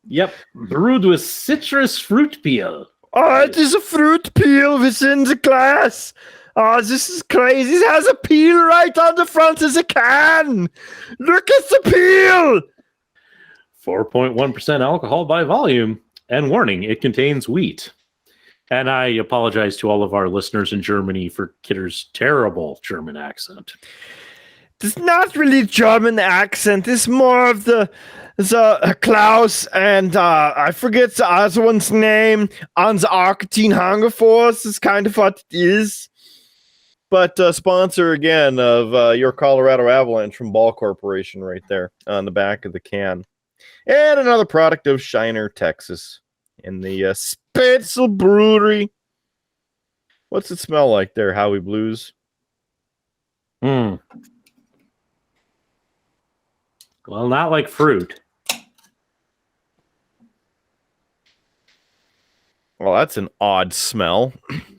Yep, brewed with citrus fruit peel. Oh, it is a fruit peel within the glass. Oh, this is crazy. It has a peel right on the front of the can. Look at the peel. 4.1% alcohol by volume. And warning, it contains wheat. And I apologize to all of our listeners in Germany for Kidder's terrible German accent. It's not really German accent. It's more of the Klaus and I forget the other one's name on the Argentine Hunger Force is kind of what it is. But sponsor again of your Colorado Avalanche from Ball Corporation right there on the back of the can. And another product of Shiner, Texas in the Spitzel Brewery. What's it smell like there, Howie Blues? Well, not like fruit. Well, that's an odd smell.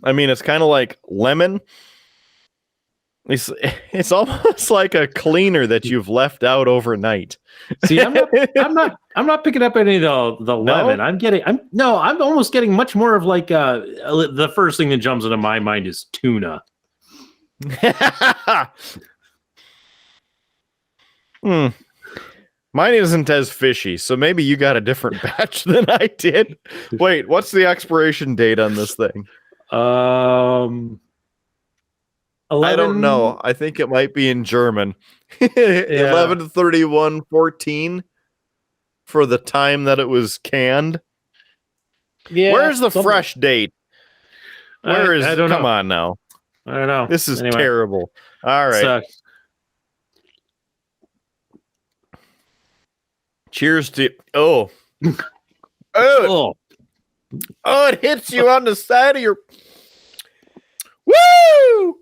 I mean, it's kind of like lemon. It's almost like a cleaner that you've left out overnight. See, I'm not picking up any of the lemon. I'm almost getting much more of like the first thing that jumps into my mind is tuna. Mine isn't as fishy, so maybe you got a different batch than I did. Wait, what's the expiration date on this thing? 11... I don't know. I think it might be in German. 11/31/14 for the time that it was canned. Yeah. Where's the fresh date? Where is? I don't know. Come on now. I don't know. This is terrible. All right. Sucks. Cheers to oh, it hits you on the side of your woo!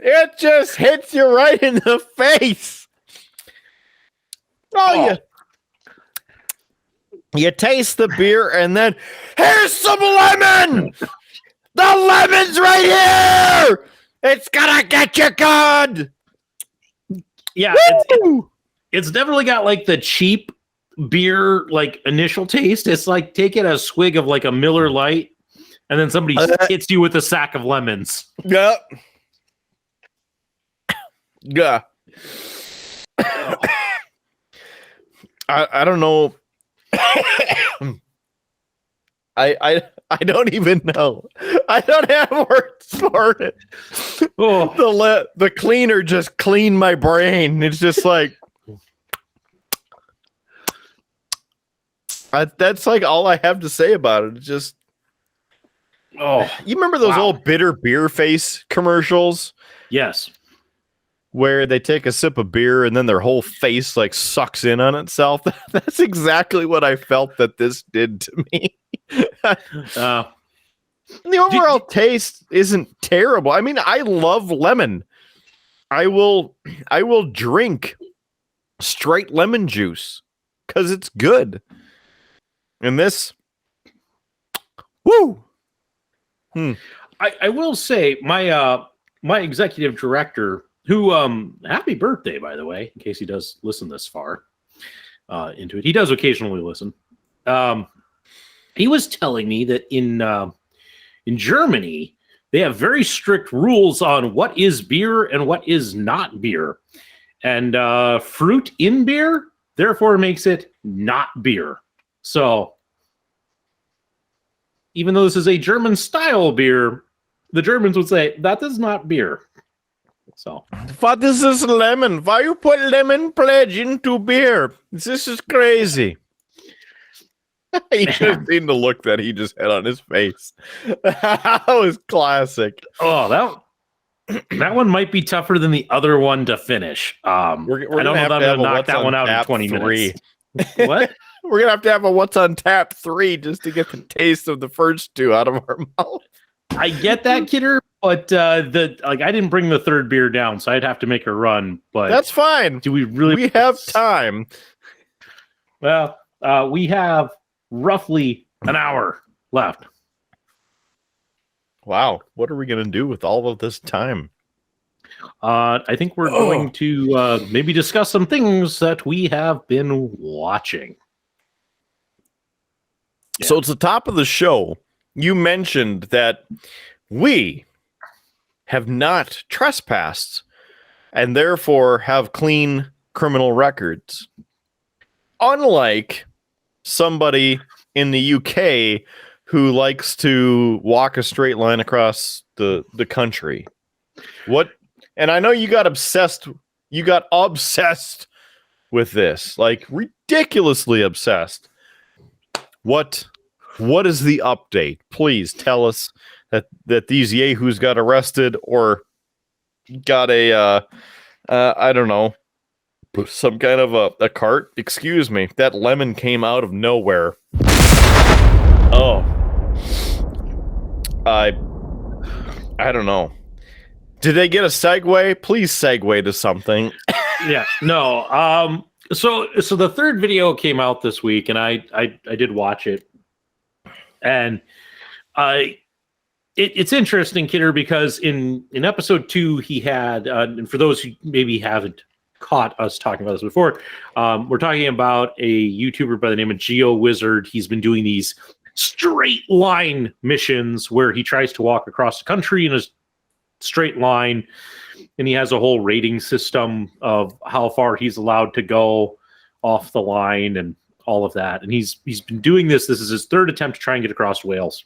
It just hits you right in the face. You taste the beer and then here's some lemon. The lemon's right here. It's gonna get you good. Yeah, it's definitely got like the cheap beer like initial taste. It's like taking a swig of like a Miller Lite and then somebody hits you with a sack of lemons. Yep. Yeah. I don't know. I don't even know. I don't have words for it. Oh. The cleaner just cleaned my brain. It's just like that's like all I have to say about it. It's just you remember those old bitter beer face commercials? Yes. Where they take a sip of beer and then their whole face like sucks in on itself. That's exactly what I felt that this did to me. The overall taste isn't terrible. I mean, I love lemon. I will drink straight lemon juice because it's good. And this, woo. I will say my my executive director, who happy birthday, by the way, in case he does listen this far into it. He does occasionally listen. He was telling me that in Germany, they have very strict rules on what is beer and what is not beer. And fruit in beer, therefore, makes it not beer. So, even though this is a German-style beer, the Germans would say, that is not beer. So, What is this lemon? Why you put lemon pledge into beer? This is crazy. You should have seen the look that he just had on his face. That was classic. oh, that one might be tougher than the other one to finish. We're I don't know if I'm going to knock that one out in 20 minutes. What? We're going to have a What's on Tap 3 just to get the taste of the first two out of our mouth. I get that, Kidder, but I didn't bring the third beer down, so I'd have to make a run. But that's fine. Do we really? We have time. Well, we have roughly an hour left. Wow, what are we going to do with all of this time? I think we're going to maybe discuss some things that we have been watching. Yeah. So it's the top of the show. You mentioned that we have not trespassed and therefore have clean criminal records. Unlike somebody in the UK who likes to walk a straight line across the country. What? And I know you got obsessed with this, like ridiculously obsessed. What is the update? Please tell us that these yahoos got arrested or got a I don't know, some kind of a cart. Excuse me, that lemon came out of nowhere. Oh, I don't know. Did they get a segue? Please segue to something. Yeah, no. So the third video came out this week, and I did watch it, and it's interesting, Kidder, because in episode 2 he had, and for those who maybe haven't caught us talking about this before, we're talking about a YouTuber by the name of Geo Wizard. He's been doing these straight line missions where he tries to walk across the country in a straight line, and he has a whole rating system of how far he's allowed to go off the line and all of that. And he's been doing this. This is his third attempt to try and get across Wales.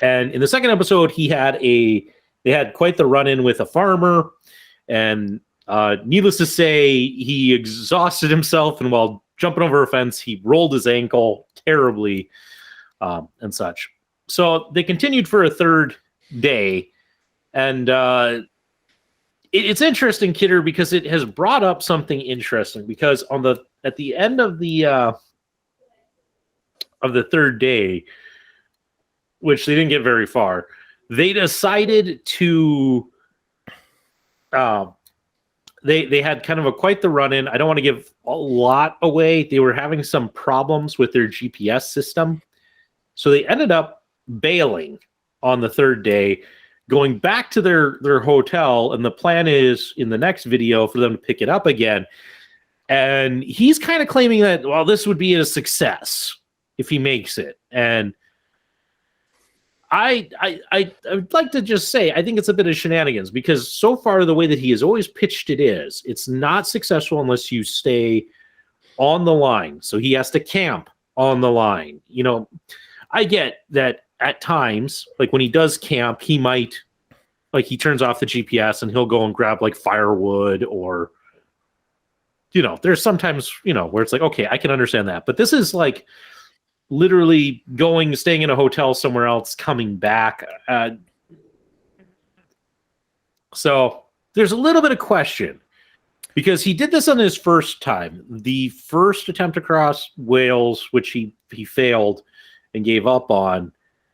And in the second episode, they had quite the run-in with a farmer, and needless to say, he exhausted himself, and while jumping over a fence, he rolled his ankle terribly, and such. So they continued for a third day, and it's interesting, Kidder, because it has brought up something interesting. Because at the end of the third day, which they didn't get very far, they decided to they had kind of quite the run-in. I don't want to give a lot away. They were having some problems with their GPS system, so they ended up bailing on the third day, going back to their hotel, and the plan is in the next video for them to pick it up again. And he's kind of claiming that, well, this would be a success if he makes it. And I would like to just say, I think it's a bit of shenanigans, because so far the way that he has always pitched it is, it's not successful unless you stay on the line. So he has to camp on the line. You know, I get that at times, like when he does camp, he might, like, he turns off the GPS and he'll go and grab like firewood, or, you know, there's sometimes, you know, where it's like, okay, I can understand that. But this is like literally staying in a hotel somewhere else, coming back. So there's a little bit of question, because he did this on his first time. The first attempt to cross Wales, which he failed and gave up on,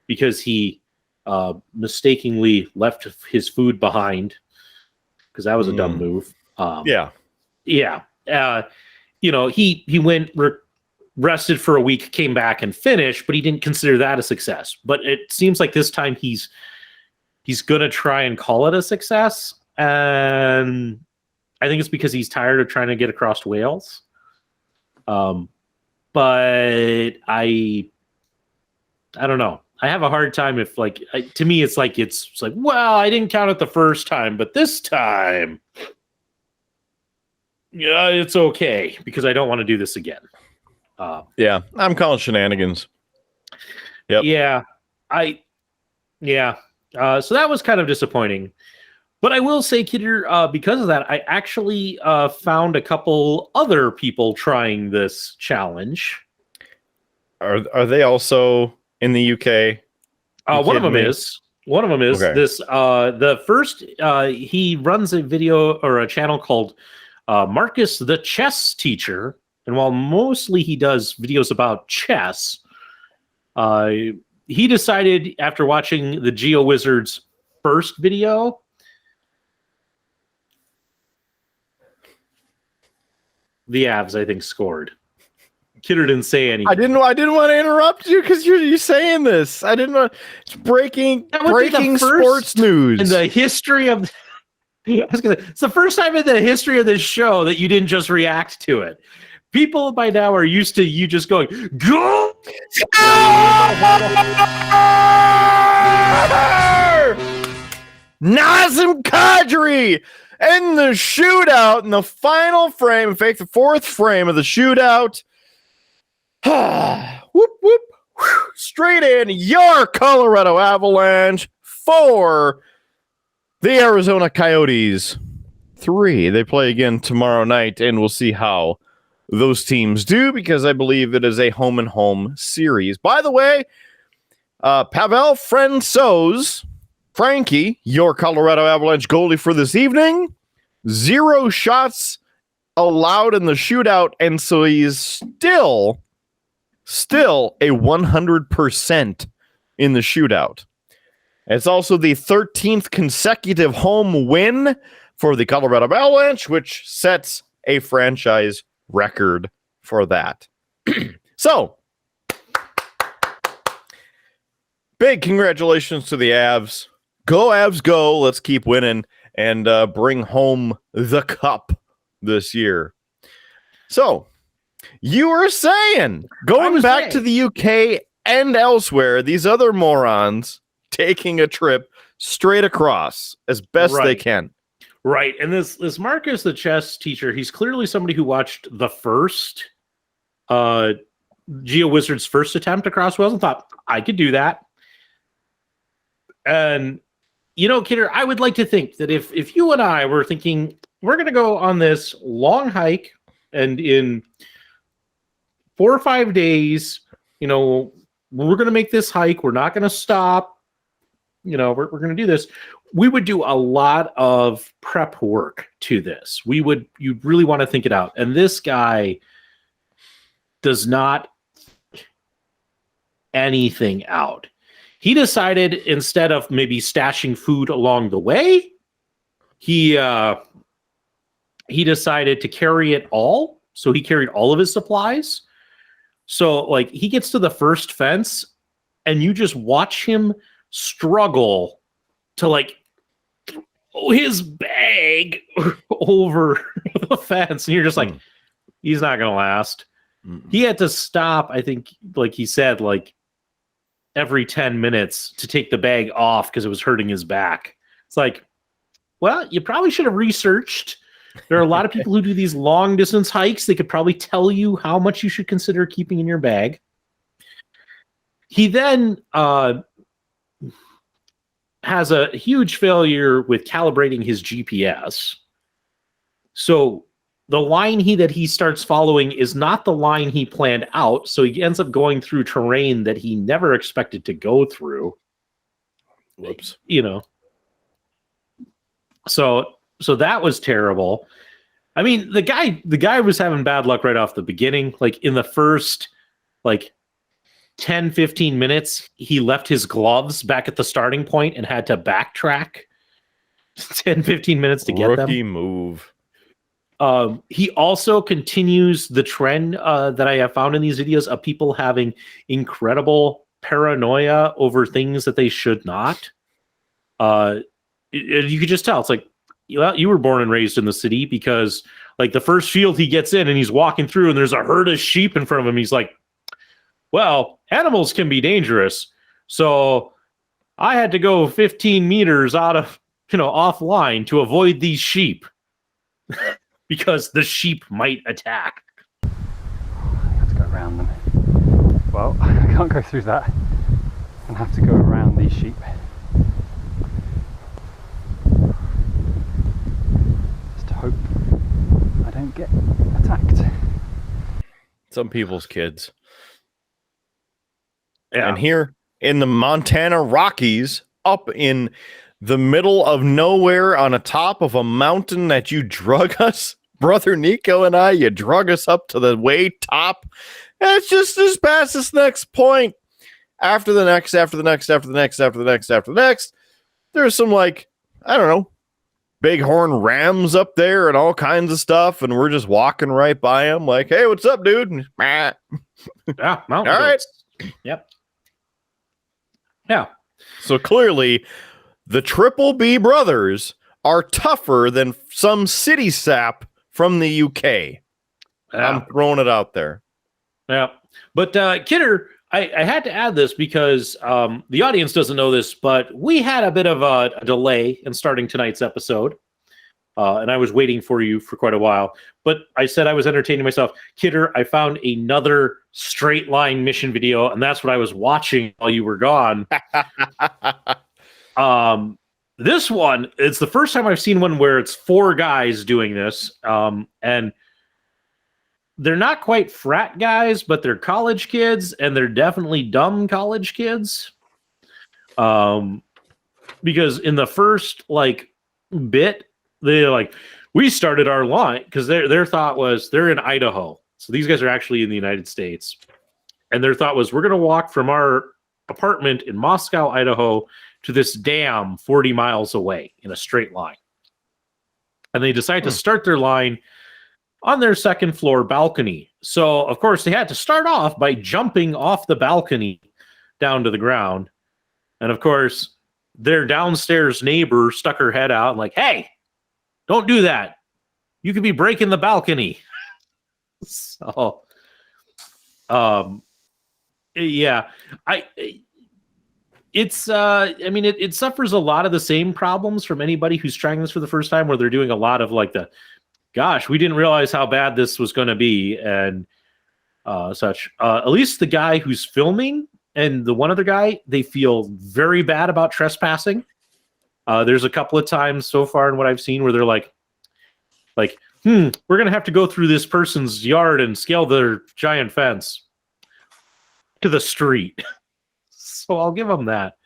because he mistakenly left his food behind, because that was a dumb move. Yeah. You know, he went rested for a week, came back and finished, but he didn't consider that a success. But it seems like this time he's going to try and call it a success. And I think it's because he's tired of trying to get across Wales. But I don't know. I have a hard time if to me, it's like, well, I didn't count it the first time, but this time, yeah, it's okay because I don't want to do this again. Yeah, I'm calling shenanigans. Yep. Yeah. So that was kind of disappointing. But I will say, Kidder, because of that, I actually found a couple other people trying this challenge. Are they also in the UK? One of them is. Okay. This. The first, he runs a video or a channel called Marcus the Chess Teacher. And while mostly he does videos about chess, he decided after watching the Geo Wizard's first video, the Avs, I think, scored. Kidder didn't say anything. I didn't want to interrupt you because you're saying this. I didn't want. It's breaking sports news in the history of. It's the first time in the history of this show that you didn't just react to it. People by now are used to you just going, go! Nazem Kadri in the shootout in the final frame, in fact, the fourth frame of the shootout. Whoop, whoop. Straight in your Colorado Avalanche for the Arizona Coyotes. 3. They play again tomorrow night, and we'll see how those teams do, because I believe it is a home and home series. By the way, Pavel Francouz, Frankie, your Colorado Avalanche goalie for this evening, 0 shots allowed in the shootout, and so he's still a 100% in the shootout. It's also the 13th consecutive home win for the Colorado Avalanche, which sets a franchise record for that. So, big congratulations to the Avs. Go Avs, go. Let's keep winning and bring home the cup this year. So, you were saying, going back to the UK and elsewhere, these other morons taking a trip straight across as best they can. Right. And this Marcus, the chess teacher, he's clearly somebody who watched the first Geo Wizard's first attempt across Wales and thought, I could do that. And, Kidder, I would like to think that if you and I were thinking, we're going to go on this long hike, and in 4 or 5 days, we're going to make this hike. We're not going to stop. We're going to do this. We would do a lot of prep work to this. You'd really want to think it out. And this guy does not anything out. He decided, instead of maybe stashing food along the way, he decided to carry it all. So he carried all of his supplies. So he gets to the first fence and you just watch him struggle to throw his bag over the fence. And you're just he's not going to last. Mm-mm. He had to stop, I think, he said, every 10 minutes to take the bag off because it was hurting his back. It's well, you probably should have researched. There are a lot of people who do these long distance hikes. They could probably tell you how much you should consider keeping in your bag. He then has a huge failure with calibrating his GPS. So the line that he starts following is not the line he planned out. So he ends up going through terrain that he never expected to go through. Whoops. So that was terrible. I mean, the guy was having bad luck right off the beginning. In the first 10, 15 minutes, he left his gloves back at the starting point and had to backtrack 10, 15 minutes to get them. Rookie move. He also continues the trend that I have found in these videos of people having incredible paranoia over things that they should not. You could just tell. It's like, well, you were born and raised in the city, because like the first field he gets in and he's walking through and there's a herd of sheep in front of him. He's like, well, animals can be dangerous. So I had to go 15 meters out of, offline to avoid these sheep because the sheep might attack. Let's go around them. Well, I can't go through that and have to go around these sheep. Just to hope I don't get attacked. Some people's kids. Yeah. And here in the Montana Rockies, up in the middle of nowhere on a top of a mountain that you drug us, brother Nico and I, you drug us up to the way top. And it's just as past this next point. After the next, there's some, like, I don't know, bighorn rams up there and all kinds of stuff. And we're just walking right by them like, hey, what's up, dude? And, Yeah, mountain all right. goats. Yep. Yeah. So clearly, the Triple B brothers are tougher than some city sap from the UK. Yeah. I'm throwing it out there. Yeah. But Kidder, I had to add this because the audience doesn't know this, but we had a bit of a delay in starting tonight's episode. And I was waiting for you for quite a while. But I said I was entertaining myself. Kidder, I found another straight line mission video, and that's what I was watching while you were gone. This one, it's the first time I've seen one where it's 4 guys doing this. And they're not quite frat guys, but they're college kids, and they're definitely dumb college kids. Because in the first bit, they're like, we started our line, because their thought was they're in Idaho. So these guys are actually in the United States. And their thought was, we're going to walk from our apartment in Moscow, Idaho, to this dam 40 miles away in a straight line. And they decided to start their line on their second floor balcony. So, of course, they had to start off by jumping off the balcony down to the ground. And, of course, their downstairs neighbor stuck her head out and like, hey, don't do that. You could be breaking the balcony. So, yeah, it suffers a lot of the same problems from anybody who's trying this for the first time, where they're doing a lot of gosh, we didn't realize how bad this was going to be, and such. At least the guy who's filming and the one other guy, they feel very bad about trespassing. There's a couple of times so far in what I've seen where they're like, we're going to have to go through this person's yard and scale their giant fence to the street. So I'll give them that.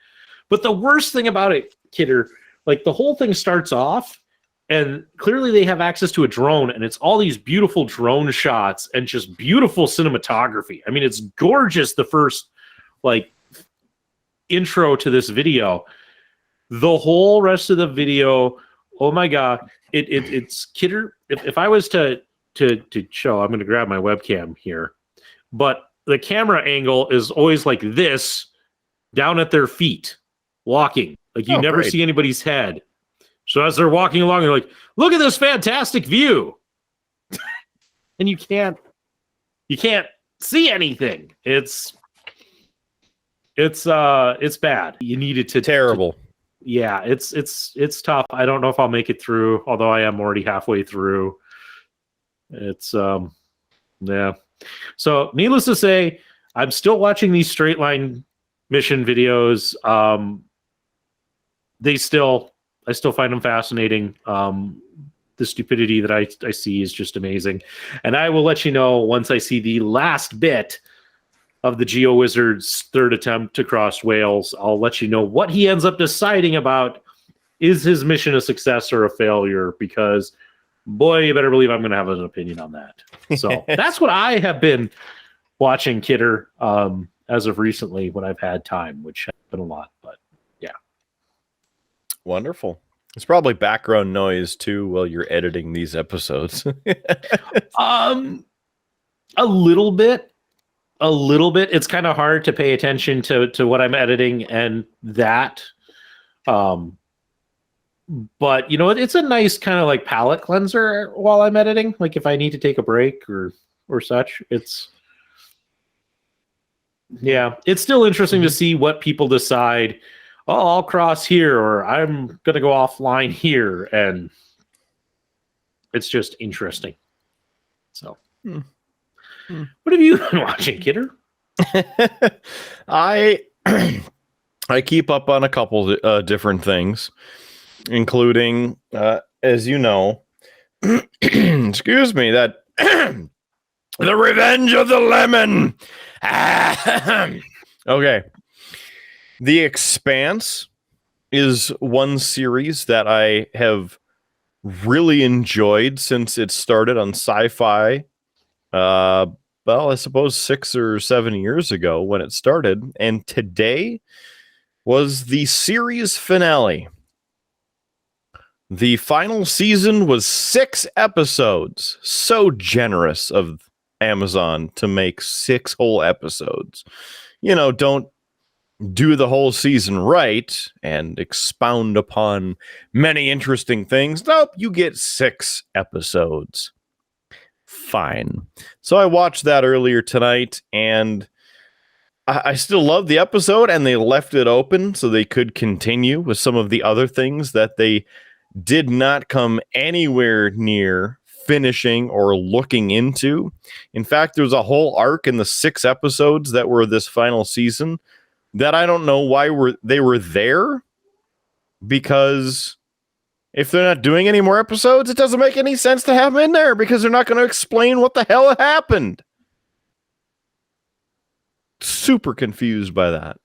But the worst thing about it, Kidder, the whole thing starts off, and clearly they have access to a drone, and it's all these beautiful drone shots and just beautiful cinematography. I mean, it's gorgeous, the first, intro to this video. The whole rest of the video, oh my God, it's Kidder. If I was to show, I'm going to grab my webcam here, but the camera angle is always like this, down at their feet, walking. You never see anybody's head. So as they're walking along, they're like, look at this fantastic view. And you can't see anything. It's bad. You need it to Terrible. Yeah, it's tough. I don't know if I'll make it through, although I am already halfway through. It's yeah. So needless to say, I'm still watching these straight line mission videos. I still find them fascinating. The stupidity that I see is just amazing. And I will let you know once I see the last bit of the Geo Wizard's third attempt to cross Wales. I'll let you know what he ends up deciding about. Is his mission a success or a failure? Because, boy, you better believe I'm going to have an opinion on that. So that's what I have been watching, Kidder, as of recently when I've had time, which has been a lot. But, yeah. Wonderful. It's probably background noise too while you're editing these episodes. A little bit. It's kind of hard to pay attention to what I'm editing and that. But it's a nice kind of like palate cleanser while I'm editing. Like if I need to take a break or such, it's still interesting to see what people decide. Oh, I'll cross here, or I'm gonna go offline here, and it's just interesting. So, What have you been watching, Kidder? I keep up on a couple different things, including, as you know, excuse me, that The Revenge of the Lemon. Okay. The Expanse is one series that I have really enjoyed since it started on Sci-Fi. Well, I suppose 6 or 7 years ago when it started. And today was the series finale. The final season was 6 episodes. So generous of Amazon to make 6 whole episodes. Don't do the whole season right and expound upon many interesting things. Nope, you get 6 episodes. Fine. So I watched that earlier tonight, and I still love the episode, and they left it open so they could continue with some of the other things that they did not come anywhere near finishing or looking into. In fact, there was a whole arc in the 6 episodes that were this final season that I don't know why they were there, because if they're not doing any more episodes, it doesn't make any sense to have them in there, because they're not going to explain what the hell happened. Super confused by that.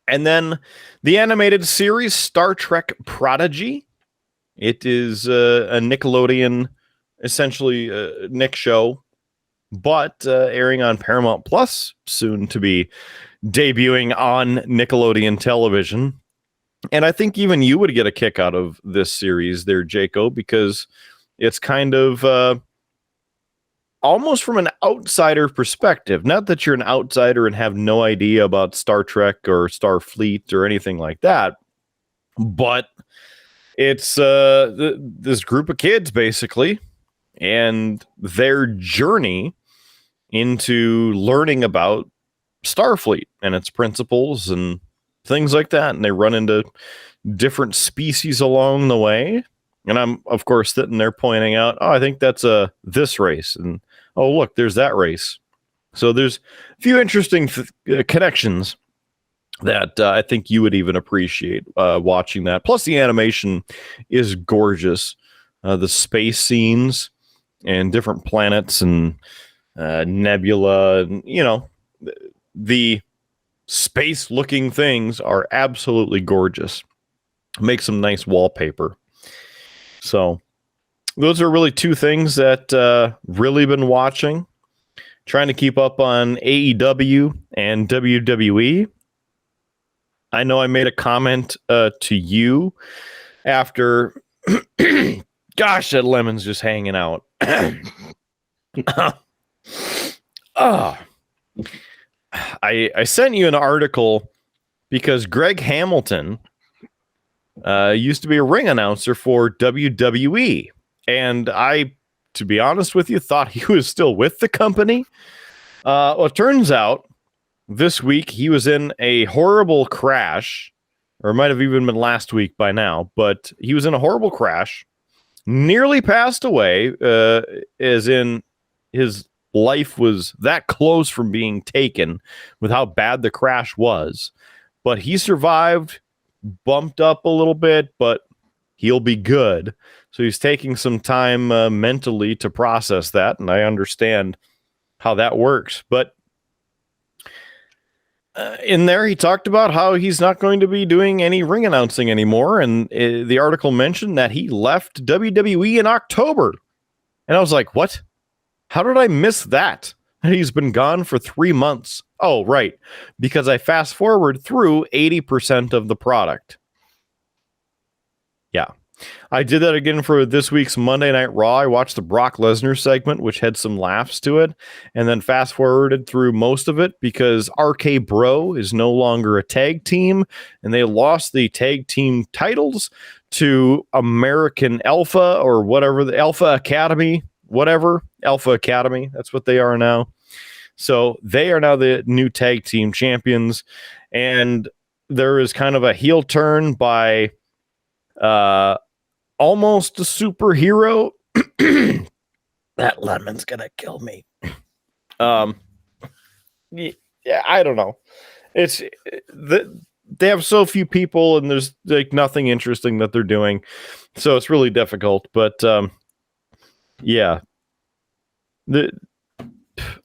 And then the animated series Star Trek Prodigy. It is a Nickelodeon, essentially Nick show, but airing on Paramount Plus, soon to be debuting on Nickelodeon television. And I think even you would get a kick out of this series there, Jaco, because it's kind of almost from an outsider perspective. Not that you're an outsider and have no idea about Star Trek or Starfleet or anything like that, but it's this group of kids, basically, and their journey into learning about Starfleet and its principles and things like that. And they run into different species along the way. And I'm, of course, sitting there pointing out, oh, I think that's this race. And, oh, look, there's that race. So there's a few interesting connections that I think you would even appreciate watching that. Plus, the animation is gorgeous. The space scenes and different planets and nebula, and, the space-looking things are absolutely gorgeous. Make some nice wallpaper. So those are really 2 things that really been watching. Trying to keep up on AEW and WWE. I know I made a comment to you after... Gosh, that lemon's just hanging out. I sent you an article because Greg Hamilton used to be a ring announcer for WWE. And I, to be honest with you, thought he was still with the company. Well, it turns out this week he was in a horrible crash, or it might have even been last week by now, but he was in a horrible crash, nearly passed away, as in his life was that close from being taken with how bad the crash was. But he survived, bumped up a little bit, but he'll be good. So he's taking some time mentally to process that, and I understand how that works. But in there, he talked about how he's not going to be doing any ring announcing anymore, and the article mentioned that he left WWE in October. And I was like, what? How did I miss that? He's been gone for 3 months. Oh, right. Because I fast forward through 80% of the product. Yeah. I did that again for this week's Monday Night Raw. I watched the Brock Lesnar segment, which had some laughs to it, and then fast forwarded through most of it because RK Bro is no longer a tag team, and they lost the tag team titles to American Alpha or whatever, the Alpha Academy, whatever, Alpha Academy. That's what they are now. So they are now the new tag team champions, and there is kind of a heel turn by almost a superhero. That lemon's gonna kill me. Yeah, I don't know. It's they have so few people, and there's like nothing interesting that they're doing, so it's really difficult. But yeah,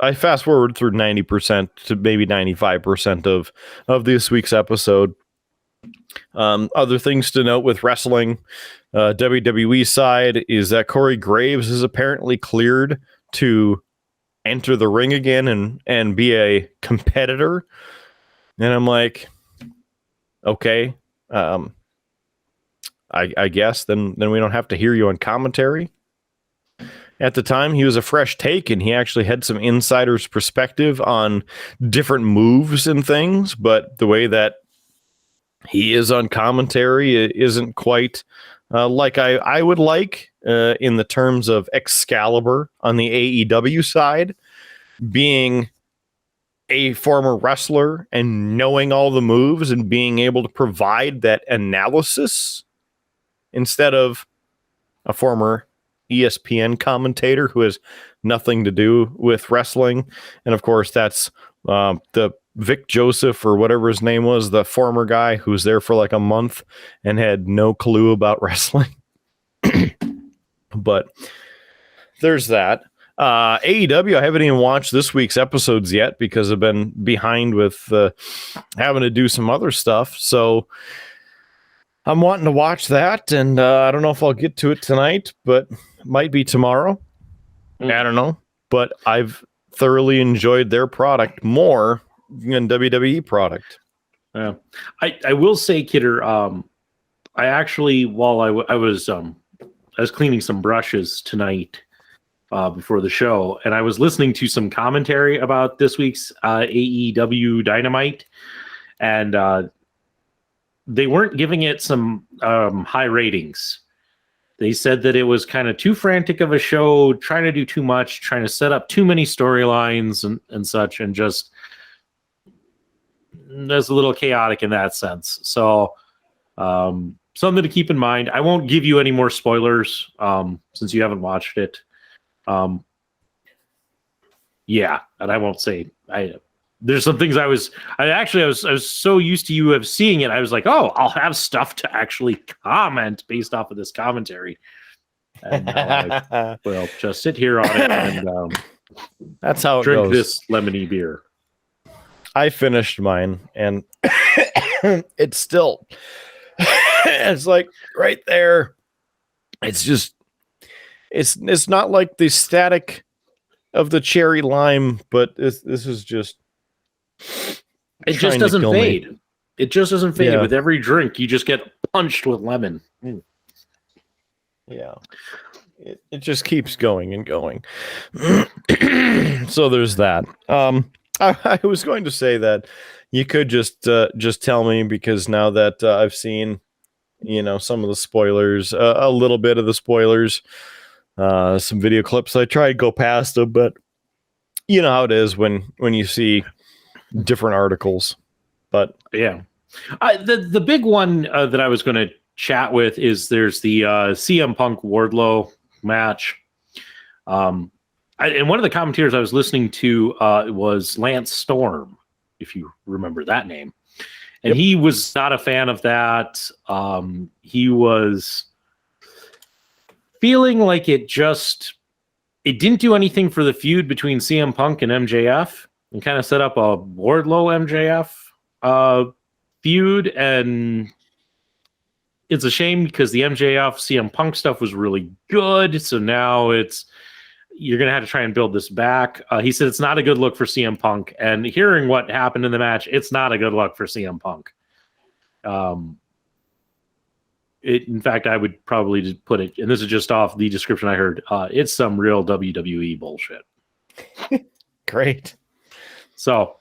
I fast forward through 90% to maybe 95% of this week's episode. Other things to note with wrestling, WWE side is that Corey Graves is apparently cleared to enter the ring again and be a competitor. And I'm like, okay, I guess then we don't have to hear you on commentary. At the time, he was a fresh take, and he actually had some insider's perspective on different moves and things, but the way that he is on commentary isn't quite like I would like in the terms of Excalibur on the AEW side, being a former wrestler and knowing all the moves and being able to provide that analysis instead of a former ESPN commentator who has nothing to do with wrestling. And of course, that's the Vic Joseph or whatever his name was, the former guy who was there for like a month and had no clue about wrestling. But there's that. AEW, I haven't even watched this week's episodes yet because I've been behind with having to do some other stuff. So I'm wanting to watch that, and I don't know if I'll get to it tonight, but might be tomorrow. I don't know. But I've thoroughly enjoyed their product more than WWE product. Yeah, I will say, Kidder, I actually, while I was cleaning some brushes tonight before the show, and I was listening to some commentary about this week's AEW Dynamite, and they weren't giving it some high ratings. They said that it was kind of too frantic of a show, trying to do too much, trying to set up too many storylines and such, and just that's a little chaotic in that sense. So something to keep in mind. I won't give you any more spoilers since you haven't watched it. Yeah, and I won't say there's some things I was so used to you of seeing it. I was like, oh, I'll have stuff to actually comment based off of this commentary. And now I will just sit here on it and that's how it drink goes. this lemony beer. I finished mine, and it's still it's like right there. It's just it's not like the static of the cherry lime, but this is just it just doesn't fade. Me. It just doesn't fade. Yeah. With every drink, you just get punched with lemon. Yeah. It just keeps going and going. So there's that. I was going to say that you could just tell me, because now that I've seen, some of the spoilers, a little bit of the spoilers, some video clips, I try to go past them, but you know how it is when you see different articles. But yeah, the big one that I was going to chat with is there's the CM Punk Wardlow match. And one of the commentators I was listening to was Lance Storm, if you remember that name. And he was not a fan of that. He was feeling like it didn't do anything for the feud between CM Punk and MJF, and kind of set up a Wardlow MJF feud. And it's a shame because the MJF CM Punk stuff was really good. So now you're going to have to try and build this back. He said it's not a good look for CM Punk. And hearing what happened in the match, it's not a good look for CM Punk. In fact, I would probably just put it, and this is just off the description I heard, it's some real WWE bullshit. Great. So,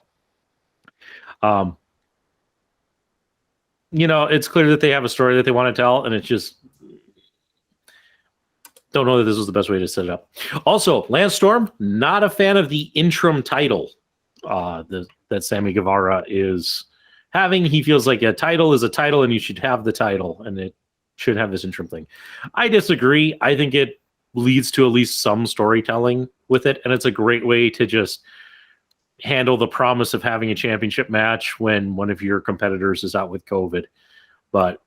it's clear that they have a story that they want to tell, and it's just don't know that this was the best way to set it up. Also, Lance Storm, not a fan of the interim title that Sammy Guevara is having. He feels like a title is a title, and you should have the title, and it should have this interim thing. I disagree. I think it leads to at least some storytelling with it, and it's a great way to just handle the promise of having a championship match when one of your competitors is out with COVID. But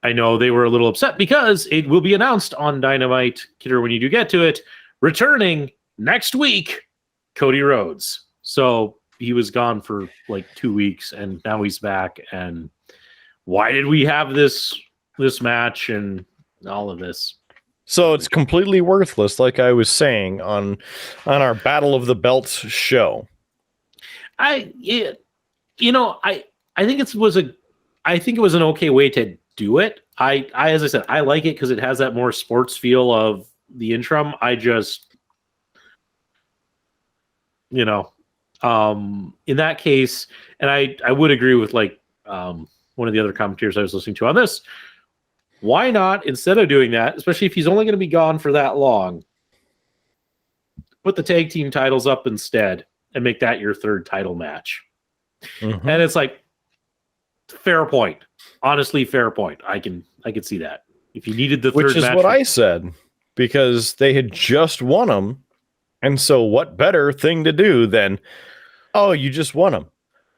I know they were a little upset because it will be announced on Dynamite, Kidder, when you do get to it, returning next week, Cody Rhodes. So he was gone for like 2 weeks, and now he's back. And why did we have this match and all of this? So it's completely worthless, like I was saying on our Battle of the Belts show. I think it was an okay way to do it. I as I said, I like it because it has that more sports feel of the interim. I just, in that case, and I would agree with one of the other commentators I was listening to on this. Why not, instead of doing that, especially if he's only going to be gone for that long, put the tag team titles up instead and make that your third title match? Mm-hmm. And it's like, fair point. Honestly, fair point. I can see that. If you needed the third match. Which is what I said, because they had just won them. And so what better thing to do than, oh, you just won them.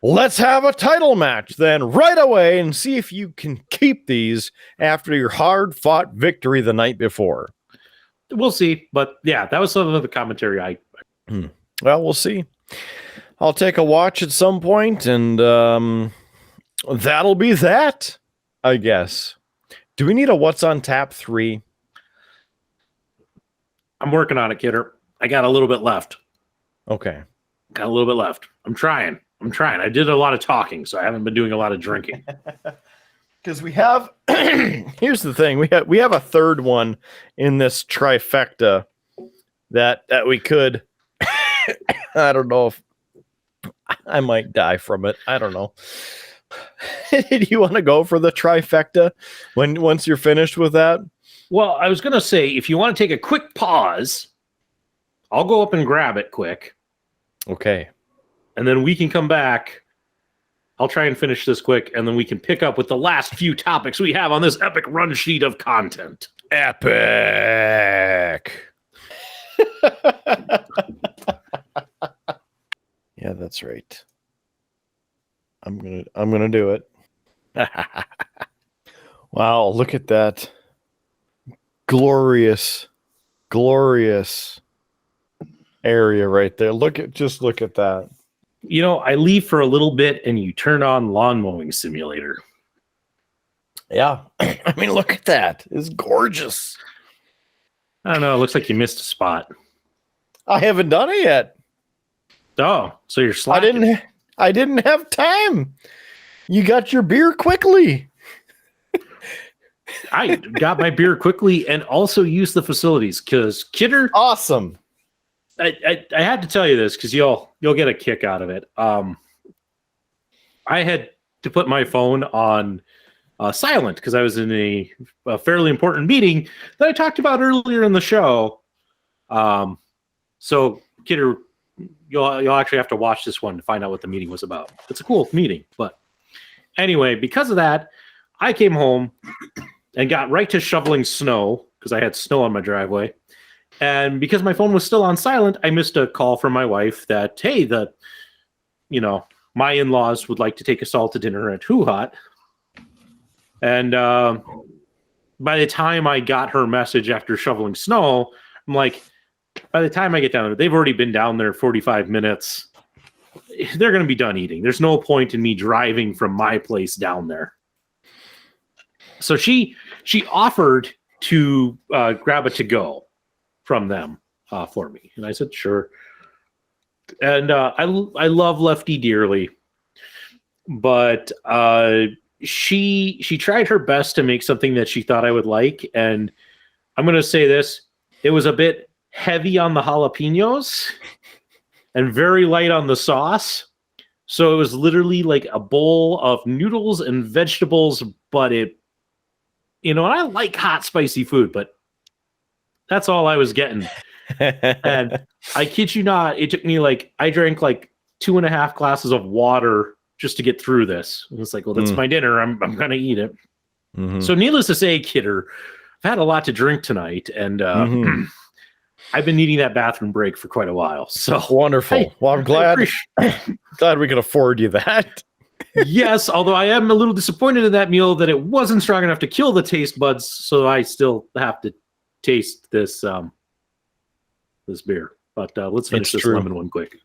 Let's have a title match then right away and see if you can keep these after your hard-fought victory the night before. We'll see. But yeah, that was some of the commentary Well, we'll see. I'll take a watch at some point, and that'll be that, I guess. Do we need a What's on Tap 3? I'm working on it, Kidder. I got a little bit left. Okay. Got a little bit left. I'm trying. I did a lot of talking, so I haven't been doing a lot of drinking. Because we have, here's the thing, we have a third one in this trifecta that we could, I don't know if I might die from it. I don't know. Do you want to go for the trifecta once you're finished with that? Well, I was going to say, if you want to take a quick pause, I'll go up and grab it quick. Okay. And then we can come back. I'll try and finish this quick, and then we can pick up with the last few topics we have on this epic run sheet of content. Epic. Yeah, that's right. I'm gonna do it. Wow, look at that. Glorious area right there. Look at that. I leave for a little bit and you turn on Lawn Mowing Simulator. Yeah. I mean, look at that. It's gorgeous. I don't know. It looks like you missed a spot. I haven't done it yet. Oh, so you're slacking. I didn't have time. You got your beer quickly. I got my beer quickly and also used the facilities because Kidder. Awesome. I had to tell you this because you'll get a kick out of it. I had to put my phone on silent because I was in a fairly important meeting that I talked about earlier in the show. So, Kidder, you'll actually have to watch this one to find out what the meeting was about. It's a cool meeting, but anyway, because of that, I came home and got right to shoveling snow because I had snow on my driveway. And because my phone was still on silent, I missed a call from my wife that, hey, my in-laws would like to take us all to dinner at Who Hot. And by the time I got her message after shoveling snow, I'm like, by the time I get down there, they've already been down there 45 minutes. They're going to be done eating. There's no point in me driving from my place down there. So she offered to grab a to-go from them for me. And I said, sure. And I love Lefty dearly. But, she tried her best to make something that she thought I would like, and I'm going to say this: it was a bit heavy on the jalapenos and very light on the sauce. So it was literally like a bowl of noodles and vegetables, but it, and I like hot, spicy food, but that's all I was getting. And I kid you not, it took me I drank 2.5 glasses of water just to get through this. And it's like, well, that's my dinner. I'm going to eat it. Mhm. So needless to say, Kidder, I've had a lot to drink tonight, and I've been needing that bathroom break for quite a while. So Wonderful. Well, I'm glad we could afford you that. yes, although I am a little disappointed in that meal that it wasn't strong enough to kill the taste buds, so I still have to taste this this beer. But let's finish this lemon one quick.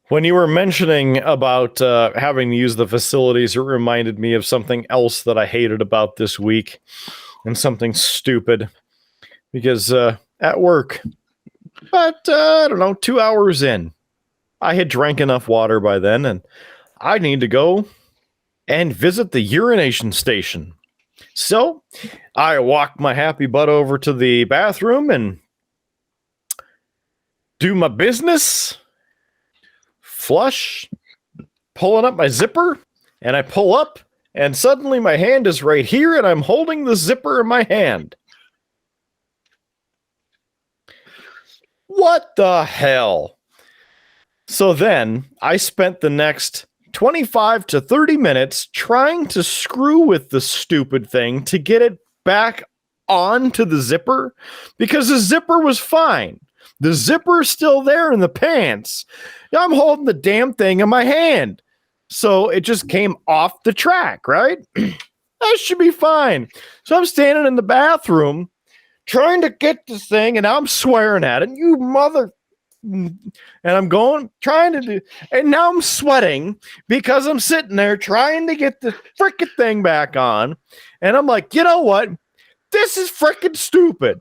When you were mentioning about having to use the facilities, it reminded me of something else that I hated about this week, and something stupid. Because at work, but I don't know, 2 hours in, I had drank enough water by then, and I need to go and visit the urination station. So I walked my happy butt over to the bathroom and do my business, flush, pulling up my zipper, and I pull up, and suddenly my hand is right here, and I'm holding the zipper in my hand. What the hell? So then I spent the next 25 to 30 minutes trying to screw with the stupid thing to get it back onto the zipper, because the zipper was fine. The zipper's still there in the pants. I'm holding the damn thing in my hand. So it just came off the track, right? That should be fine. So I'm standing in the bathroom trying to get this thing, and I'm swearing at it. You mother... And I'm trying to do, and now I'm sweating because I'm sitting there trying to get the freaking thing back on. And I'm like, you know what? This is freaking stupid.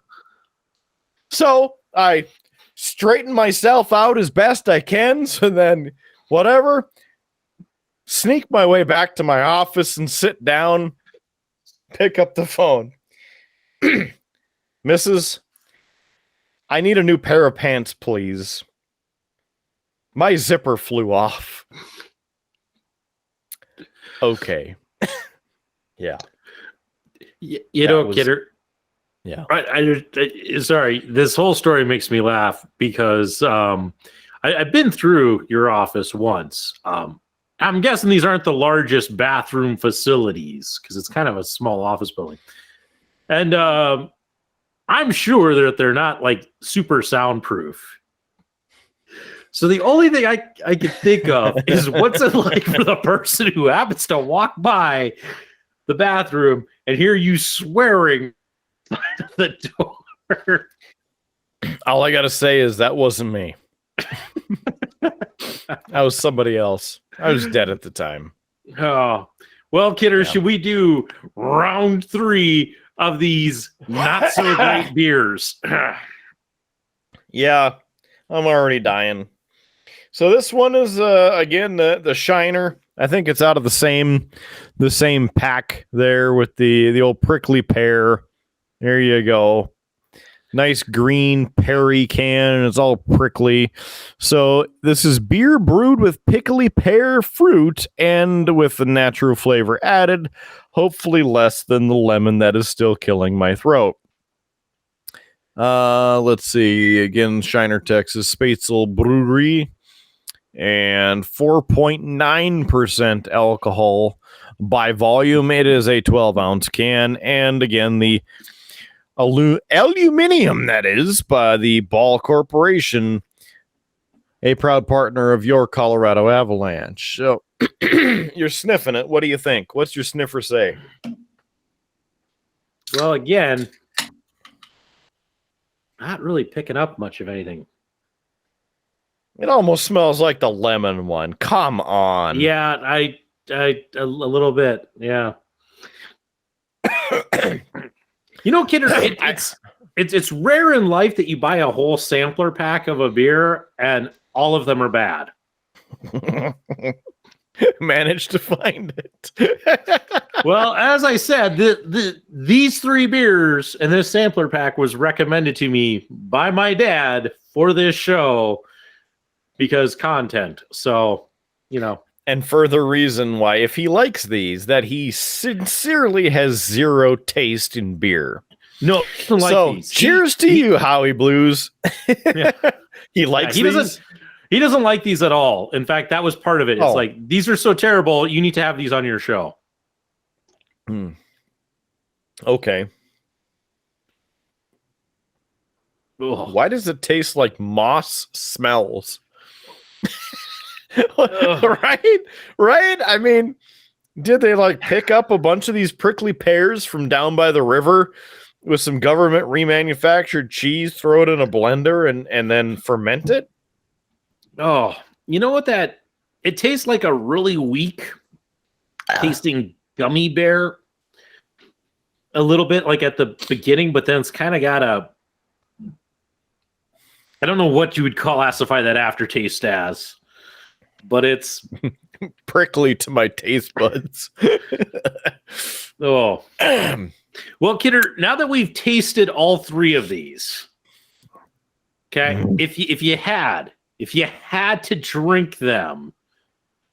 So I straighten myself out as best I can. So then, whatever, sneak my way back to my office and sit down, pick up the phone. Mrs., I need a new pair of pants, please. My zipper flew off. Okay. Yeah. You know, Kidder. Yeah. Sorry, this whole story makes me laugh because I've been through your office once. I'm guessing these aren't the largest bathroom facilities because it's kind of a small office building. And I'm sure that they're not super soundproof. So the only thing I can think of is what's it like for the person who happens to walk by the bathroom and hear you swearing by the door. All I got to say is that wasn't me. That was somebody else. I was dead at the time. Oh, well, Kidder, should we do round 3 of these not so great beers? Yeah, I'm already dying. So this one is again the Shiner. I think it's out of the same pack there with the old prickly pear. There you go. Nice green Perry can, and it's all prickly. So this is beer brewed with pickly pear fruit and with the natural flavor added, hopefully less than the lemon that is still killing my throat. Let's see. Again, Shiner, Texas, Spatzel Brewery, and 4.9% alcohol by volume. It is a 12-ounce can, and again, the aluminum, that is, by the Ball Corporation, a proud partner of your Colorado Avalanche. So you're sniffing it. What do you think? What's your sniffer say? Well, again, not really picking up much of anything. It almost smells like the lemon one. Come on. Yeah, I a little bit. Yeah. You know, Kidder, it's rare in life that you buy a whole sampler pack of a beer and all of them are bad. managed to find it. Well, as I said, these 3 beers and this sampler pack was recommended to me by my dad for this show because content. So, And further reason why, if he likes these, that he sincerely has zero taste in beer. No, he doesn't like these. Cheers to you, Howie Blues. Yeah. He likes these. He doesn't like these at all. In fact, that was part of it. It's like, these are so terrible, you need to have these on your show. Okay. Ugh. Why does it taste like moss smells? Right? I mean, did they like pick up a bunch of these prickly pears from down by the river with some government remanufactured cheese, throw it in a blender and then ferment it? Oh, you know what it tastes like a really weak tasting gummy bear a little bit like at the beginning, but then it's kind of got I don't know what you would classify that aftertaste as, but it's prickly to my taste buds. Oh. Well, Kidder, now that we've tasted all 3 of these, okay, if you had to drink them,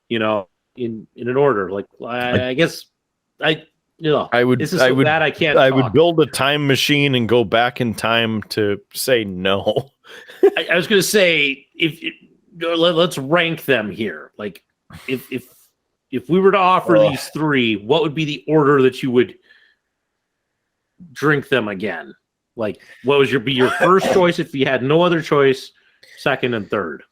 in an order, like I guess I would. This is so bad I can't. I would build a time machine and go back in time to say no. I was going to say let's rank them here. Like if we were to offer these 3, what would be the order that you would drink them again? Like, what would be your first choice if you had no other choice? Second and third.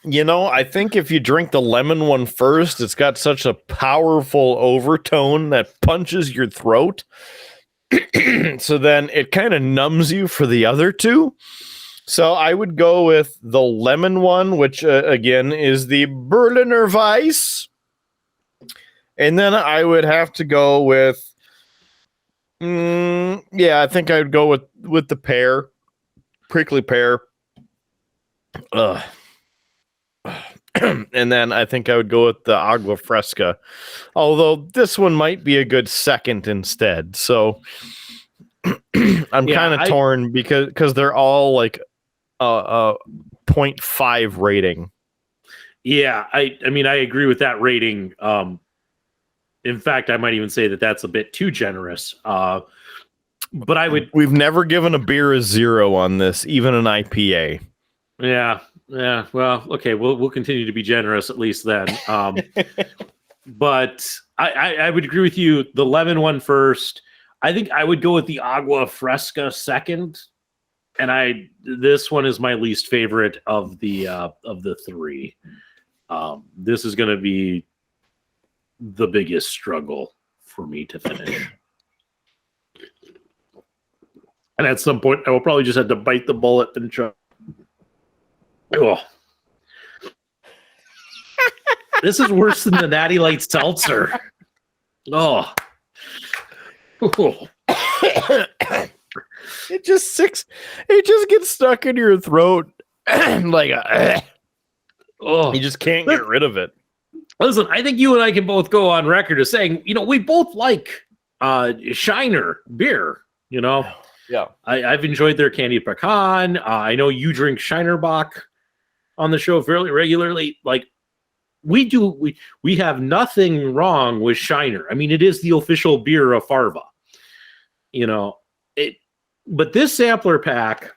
I think if you drink the lemon one first, it's got such a powerful overtone that punches your throat. So then it kind of numbs you for the other 2. So I would go with the lemon one, which again is the Berliner Weiss. And then I would have to go with, I think I would go with the pear, prickly pear. And then I think I would go with the Agua Fresca, although this one might be a good second instead. So I'm kind of torn because they're all like a 0.5 rating. Yeah, I mean, I agree with that rating. In fact, I might even say that that's a bit too generous. But we've never given a beer a 0 on this, even an IPA. Yeah. Well, okay. We'll continue to be generous at least then. But I would agree with you. The lemon one first. I think I would go with the Agua Fresca second. And this one is my least favorite of the 3. This is going to be the biggest struggle for me to finish. And at some point, I will probably just have to bite the bullet and try. Oh. This is worse than the Natty Light seltzer. Oh. It just gets stuck in your throat like you just can't get rid of it. Listen, I think you and I can both go on record as saying, we both like Shiner beer, Yeah. I've enjoyed their candied pecan. I know you drink Shiner Bock on the show fairly regularly. Like we do, we have nothing wrong with Shiner. I mean, it is the official beer of Farva. But this sampler pack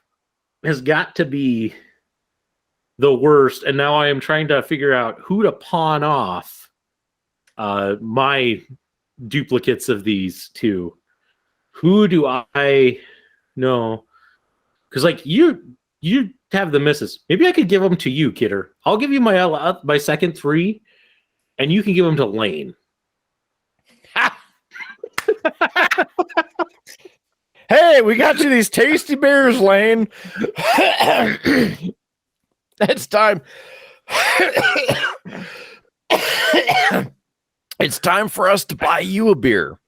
has got to be the worst. And now I am trying to figure out who to pawn off my duplicates of these two. Who do I know? Because like you have the misses. Maybe I could give them to you, Kidder. I'll give you my second 3, and you can give them to Lane. Hey, we got you these tasty beers, Lane. It's time. It's time for us to buy you a beer.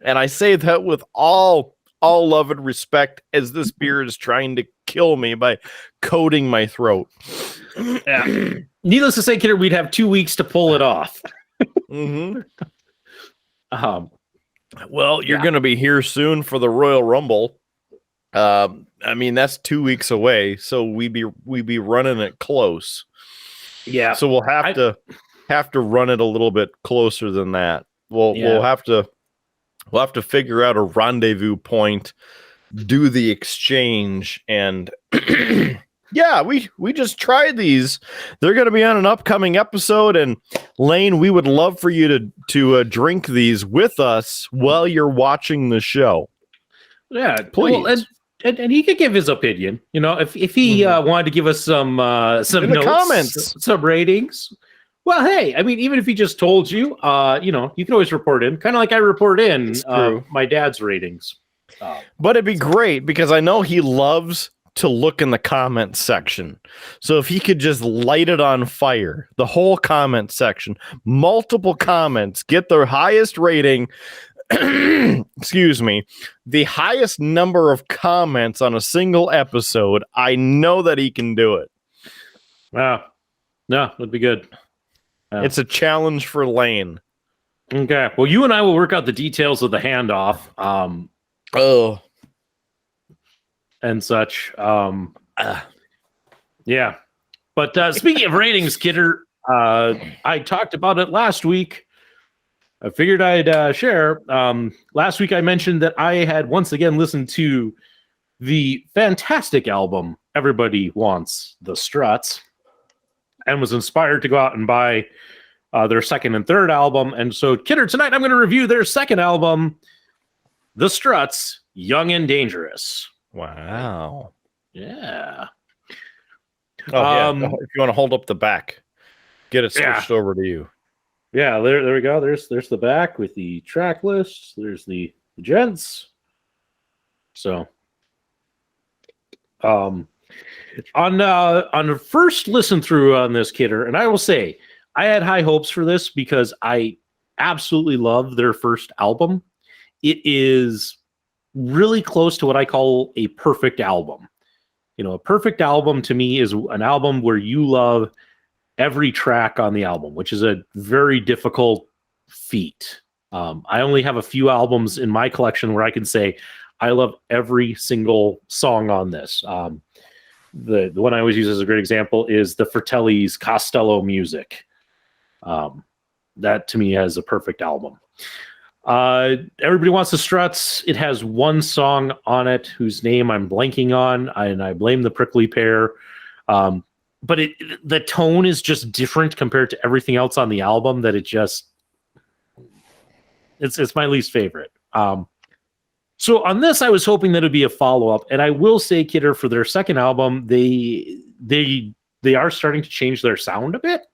And I say that with all love and respect, as this beer is trying to kill me by coating my throat. Yeah. Needless to say, Kidder, we'd have 2 weeks to pull it off. Mm-hmm. Well, You're going to be here soon for the Royal Rumble. I mean, that's 2 weeks away, so we be running it close. Yeah. So we'll have to run it a little bit closer than that. We'll have to figure out a rendezvous point, do the exchange, and yeah, we just tried these. They're going to be on an upcoming episode, and Lane, we would love for you to drink these with us while you're watching the show. Yeah, please. Well, and he could give his opinion. You know, if he wanted to give us some in the comments, some ratings. Well, hey, I mean, even if he just told you, you know, you can always report in, kind of like I report in my dad's ratings. But it'd be great because I know he loves to look in the comment section. So if he could just light it on fire, the whole comment section, multiple comments, get the highest rating. Excuse me, the highest number of comments on a single episode, I know that he can do it. Wow. No, that'd be good. It's a challenge for Lane. Okay. Well, you and I will work out the details of the handoff. And such. Yeah. But speaking of ratings, Kidder, I talked about it last week. I figured I'd share. Last week I mentioned that I had once again listened to the fantastic album Everybody Wants the Struts and was inspired to go out and buy their second and third album. And so, Kidder, tonight I'm going to review their second album, The Struts, Young and Dangerous. Wow. Yeah. Oh, yeah. If you want to hold up the back, get it switched over to you. Yeah, there we go. There's the back with the track list. There's the gents. So, on the first listen through on this, Kidder, and I will say I had high hopes for this because I absolutely love their first album. It is really close to what I call a perfect album. You know, a perfect album to me is an album where you love every track on the album, which is a very difficult feat. I only have a few albums in my collection where I can say I love every single song on this. The one I always use as a great example is the Fratelli's Costello Music. That to me has a perfect album. Everybody Wants the Struts. It has one song on it whose name I'm blanking on, and I blame the prickly pear. But the tone is just different compared to everything else on the album. That it's my least favorite. So on this, I was hoping that it'd be a follow up, and I will say, Kidder, for their second album, they are starting to change their sound a bit.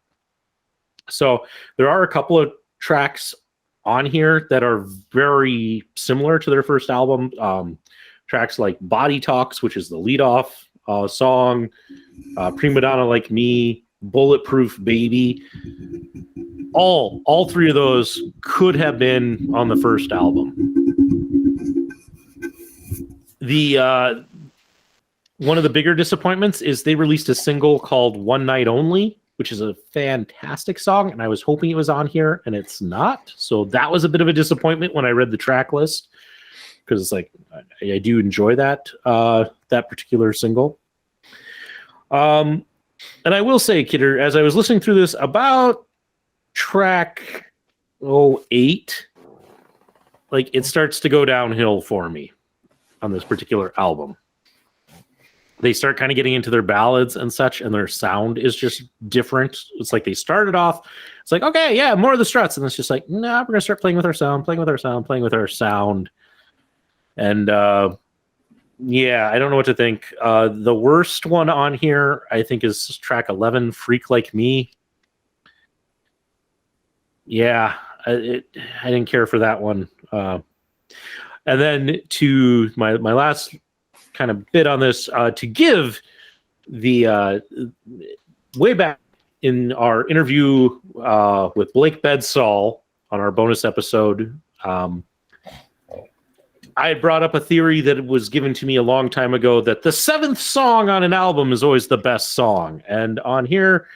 So there are a couple of tracks on here that are very similar to their first album. Tracks like Body Talks, which is the leadoff song, Prima Donna Like Me, Bulletproof Baby. All three of those could have been on the first album. The one of the bigger disappointments is they released a single called One Night Only, which is a fantastic song, and I was hoping it was on here, and it's not. So that was a bit of a disappointment when I read the track list, because it's like I do enjoy that that particular single. And I will say, Kidder, as I was listening through this, about track 8, like it starts to go downhill for me on this particular album. They start kind of getting into their ballads and such, and their sound is just different. It's like they started off, it's like, okay, yeah, more of the Struts. And it's just like, no, we're going to start playing with our sound. And yeah, I don't know what to think. The worst one on here, I think, is track 11, Freak Like Me. Yeah, I didn't care for that one. And then to my last kind of bit on this, to give the way back in our interview with Blake Bedsall on our bonus episode, I brought up a theory that was given to me a long time ago that the 7th song on an album is always the best song. And on here,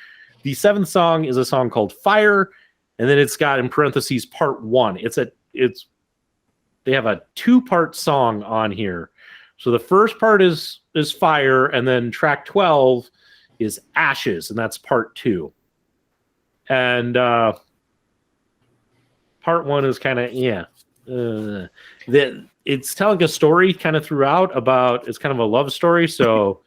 the 7th song is a song called Fire, and then it's got in parentheses part 1. They have a 2-part song on here. So the first part is Fire, and then track 12 is Ashes, and that's part 2. And part 1 is kind of it's telling a story kind of throughout about, it's kind of a love story. So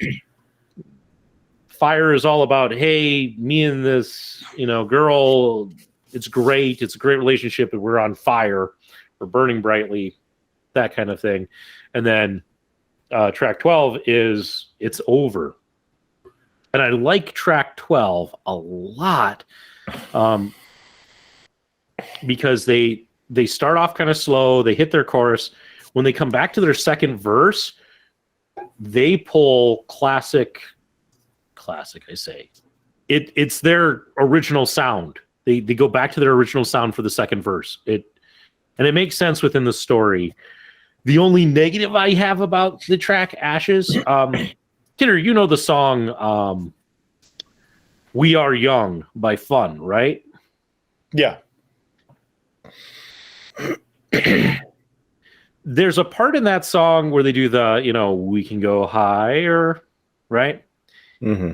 Fire is all about, hey, me and this girl, it's great, it's a great relationship, and we're on fire, we're burning brightly, that kind of thing. And then track 12 is It's Over. And I like track 12 a lot, because they start off kind of slow, they hit their chorus. When they come back to their second verse, they pull classic, I say. It's their original sound. They go back to their original sound for the second verse. And it makes sense within the story. The only negative I have about the track Ashes, Kidder, you know the song We Are Young by Fun, right? Yeah. There's a part in that song where they do the, we can go higher, right? Mm-hmm.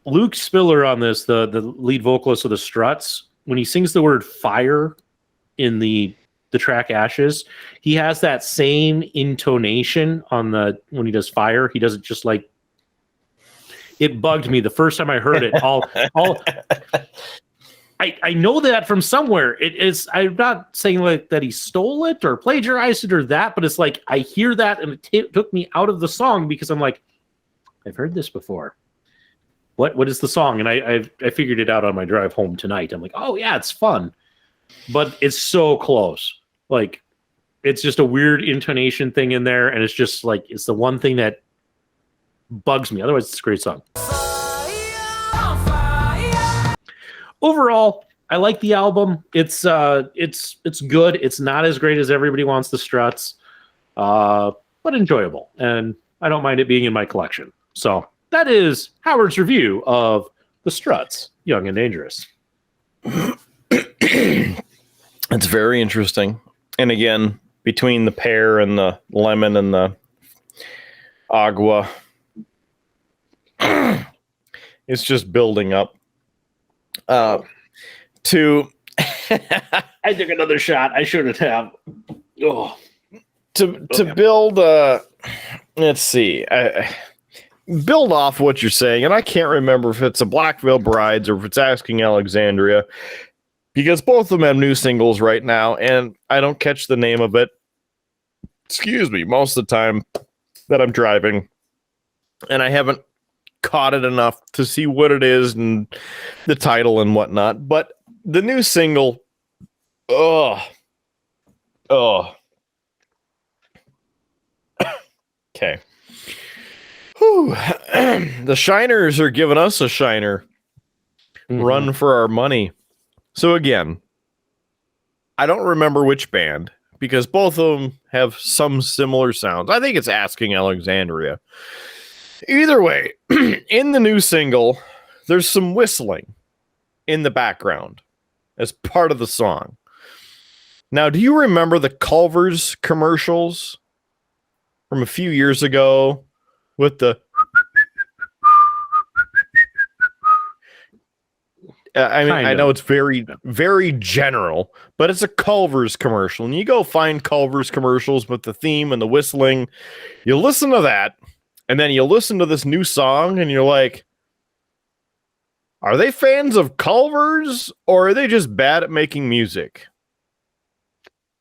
Luke Spiller on this, the lead vocalist of the Struts, when he sings the word fire in the track Ashes, he has that same intonation when he does fire. He does it just like, it bugged me the first time I heard it. I know that from somewhere. It is. I'm not saying like that he stole it or plagiarized it or that, but it's like I hear that and it took me out of the song because I'm like, I've heard this before. What is the song? And I figured it out on my drive home tonight. I'm like, oh yeah, it's fun, but it's so close. Like, it's just a weird intonation thing in there, and it's just like it's the one thing that bugs me. Otherwise, it's a great song. Overall, I like the album. It's good. It's not as great as Everybody Wants the Struts, but enjoyable, and I don't mind it being in my collection. So that is Howard's review of the Struts, Young and Dangerous. It's very interesting. And again, between the pear and the lemon and the agua, it's just building up. To I took another shot. I shouldn't have. Oh. To build let's see. Build off what you're saying, and I can't remember if it's a Black Veil Brides or if it's Asking Alexandria, because both of them have new singles right now, and I don't catch the name of it. Excuse me, most of the time that I'm driving, and I haven't caught it enough to see what it is and the title and whatnot. But the new single, okay. The Shiners are giving us a shiner. Run for our money. So again, I don't remember which band because both of them have some similar sounds. I think it's Asking Alexandria. Either way, in the new single, there's some whistling in the background as part of the song. Now, do you remember the Culver's commercials from a few years ago with the I know it's very, very general, but it's a Culver's commercial. And you go find Culver's commercials with the theme and the whistling. You listen to that, and then you listen to this new song, and you're like, are they fans of Culver's, or are they just bad at making music?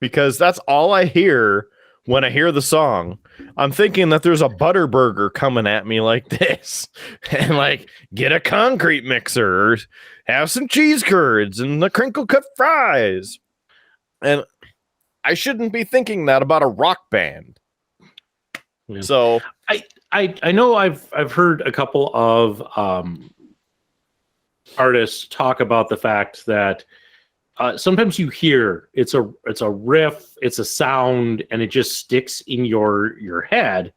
Because that's all I hear when I hear the song. I'm thinking that there's a Butterburger coming at me like this, and like, get a concrete mixer, or have some cheese curds and the crinkle cut fries. And I shouldn't be thinking that about a rock band. Yeah. So I know I've heard a couple of artists talk about the fact that sometimes you hear it's a riff, it's a sound, and it just sticks in your head,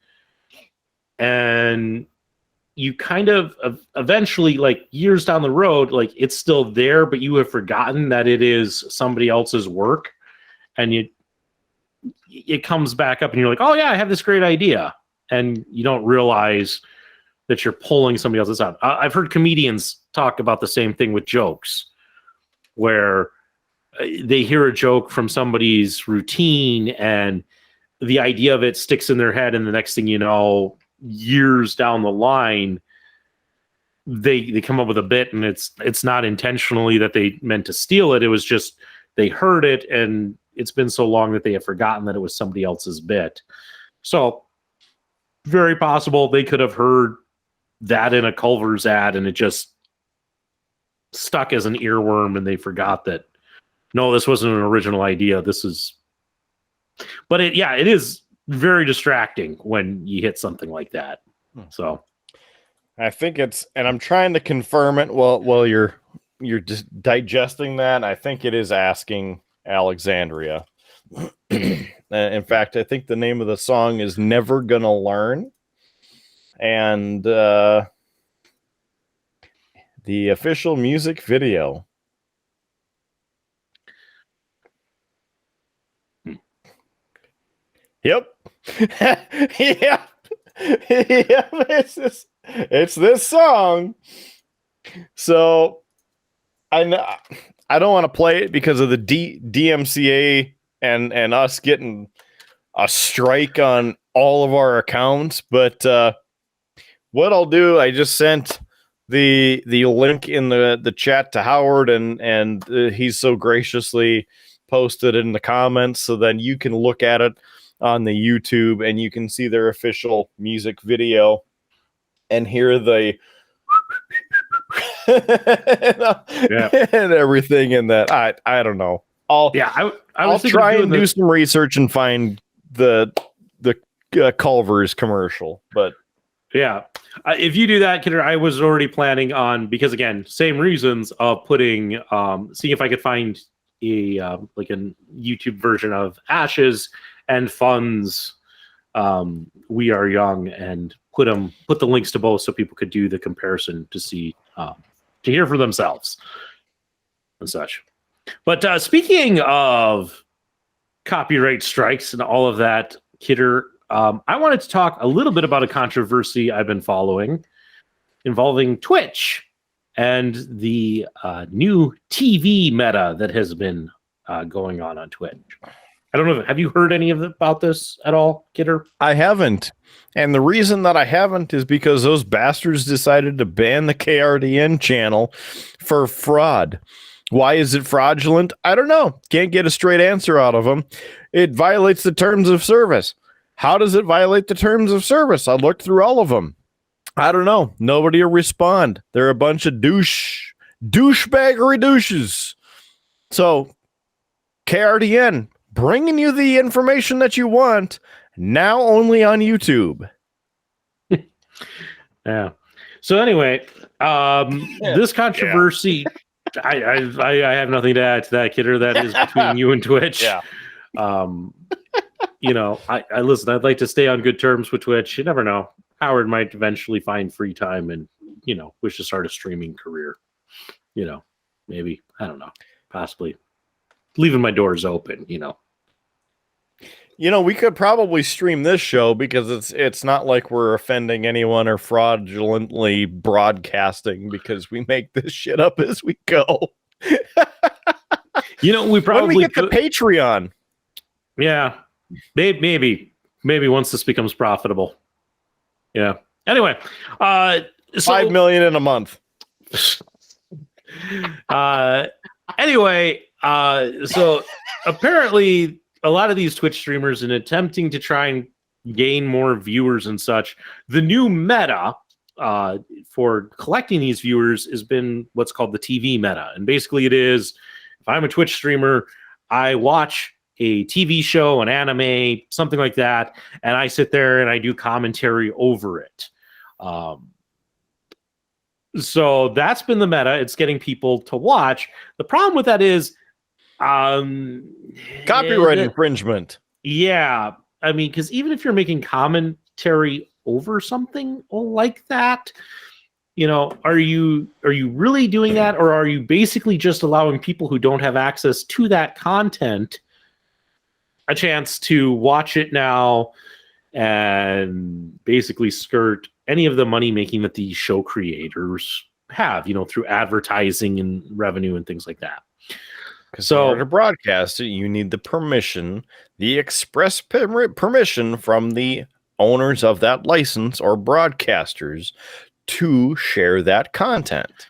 and you kind of eventually, like years down the road, like it's still there, but you have forgotten that it is somebody else's work, and it comes back up, and you're like, oh yeah, I have this great idea, and you don't realize that you're pulling somebody else's out. I've heard comedians talk about the same thing with jokes, where they hear a joke from somebody's routine and the idea of it sticks in their head, and the next thing you know, years down the line, they come up with a bit, and it's not intentionally that they meant to steal it. It was just they heard it, and it's been so long that they have forgotten that it was somebody else's bit. So very possible they could have heard that in a Culver's ad, and it just stuck as an earworm, and they forgot that, no, this wasn't an original idea. This is, but it is very distracting when you hit something like that. So I think it's, and I'm trying to confirm it while you're just digesting that. I think it is asking Alexandria. In fact, I think the name of the song is Never Gonna Learn. And the official music video. Yep. Yep. It's this song. So I don't want to play it because of the DMCA and us getting a strike on all of our accounts, but what I'll do, I just sent the link in the chat to Howard, and he's so graciously posted in the comments, so then you can look at it on the YouTube and you can see their official music video and hear the and everything in that. I don't know. I'll try and do some research and find the Culver's commercial, but yeah, if you do that, Kidder, I was already planning on, because again, same reasons of putting, seeing if I could find a like a YouTube version of Ashes and Fun's We Are Young, and put the links to both so people could do the comparison to see, to hear for themselves and such. But speaking of copyright strikes and all of that, Kidder, I wanted to talk a little bit about a controversy I've been following involving Twitch and the new TV meta that has been going on Twitch. I don't know. Have you heard any about this at all, Kidder? I haven't. And the reason that I haven't is because those bastards decided to ban the KRDN channel for fraud. Why is it fraudulent? I don't know. Can't get a straight answer out of them. It violates the terms of service. How does it violate the terms of service? I looked through all of them. I don't know. Nobody will respond. They're a bunch of douchebaggery douches. So, KRDN, bringing you the information that you want, now only on YouTube. Yeah. So anyway, this controversy, I have nothing to add to that, Kidder. That is between you and Twitch. Yeah. You know, I listen, I'd like to stay on good terms with Twitch. You never know. Howard might eventually find free time and, you know, wish to start a streaming career. You know, maybe, I don't know, possibly leaving my doors open, you know. You know, we could probably stream this show because it's not like we're offending anyone or fraudulently broadcasting, because we make this shit up as we go. You know, we probably when we get the Patreon. Yeah, maybe once this becomes profitable. Yeah. Anyway, so, 5 million in a month. Anyway, so apparently a lot of these Twitch streamers, in attempting to try and gain more viewers and such, the new meta for collecting these viewers has been what's called the TV meta. And basically it is, if I'm a Twitch streamer, I watch a TV show, an anime, something like that, and I sit there and I do commentary over it. So that's been the meta. It's getting people to watch. The problem with that is Copyright the- infringement. Yeah, I mean, because even if you're making commentary over something like that, are you really doing that, or are you basically just allowing people who don't have access to that content a chance to watch it now and basically skirt any of the money making that these show creators have, through advertising and revenue and things like that? Because in order to broadcast it, you need the permission, the express permission from the owners of that license or broadcasters to share that content.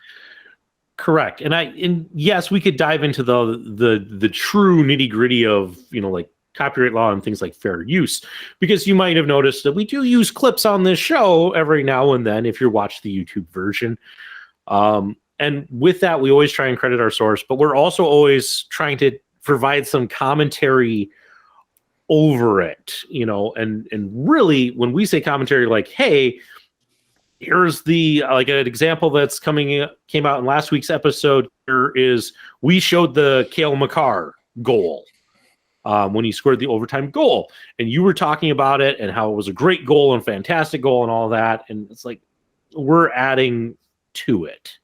Correct. And yes, we could dive into the true nitty-gritty of, like copyright law and things like fair use, because you might have noticed that we do use clips on this show every now and then if you watch the YouTube version. And with that, we always try and credit our source, but we're also always trying to provide some commentary over it, and really when we say commentary, like, hey, here's like an example that's came out in last week's episode. Here is, we showed the Cale Makar goal when he scored the overtime goal, and you were talking about it and how it was a great goal and fantastic goal and all that. And it's like, we're adding to it.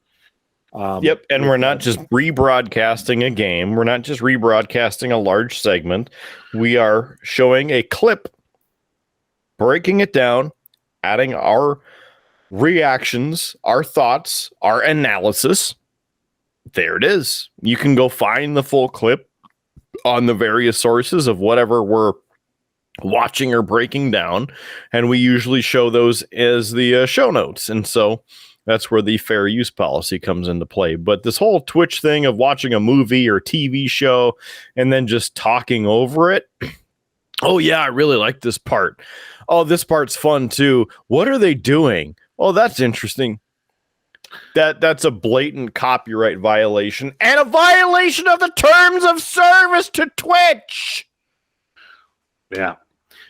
Yep. And we're not just rebroadcasting a game. We're not just rebroadcasting a large segment. We are showing a clip, breaking it down, adding our reactions, our thoughts, our analysis. There it is. You can go find the full clip on the various sources of whatever we're watching or breaking down. And we usually show those as the show notes. And so that's where the fair use policy comes into play. But this whole Twitch thing of watching a movie or TV show and then just talking over it. Oh, yeah, I really like this part. Oh, this part's fun, too. What are they doing? Oh, that's interesting. That's a blatant copyright violation and a violation of the terms of service to Twitch. Yeah.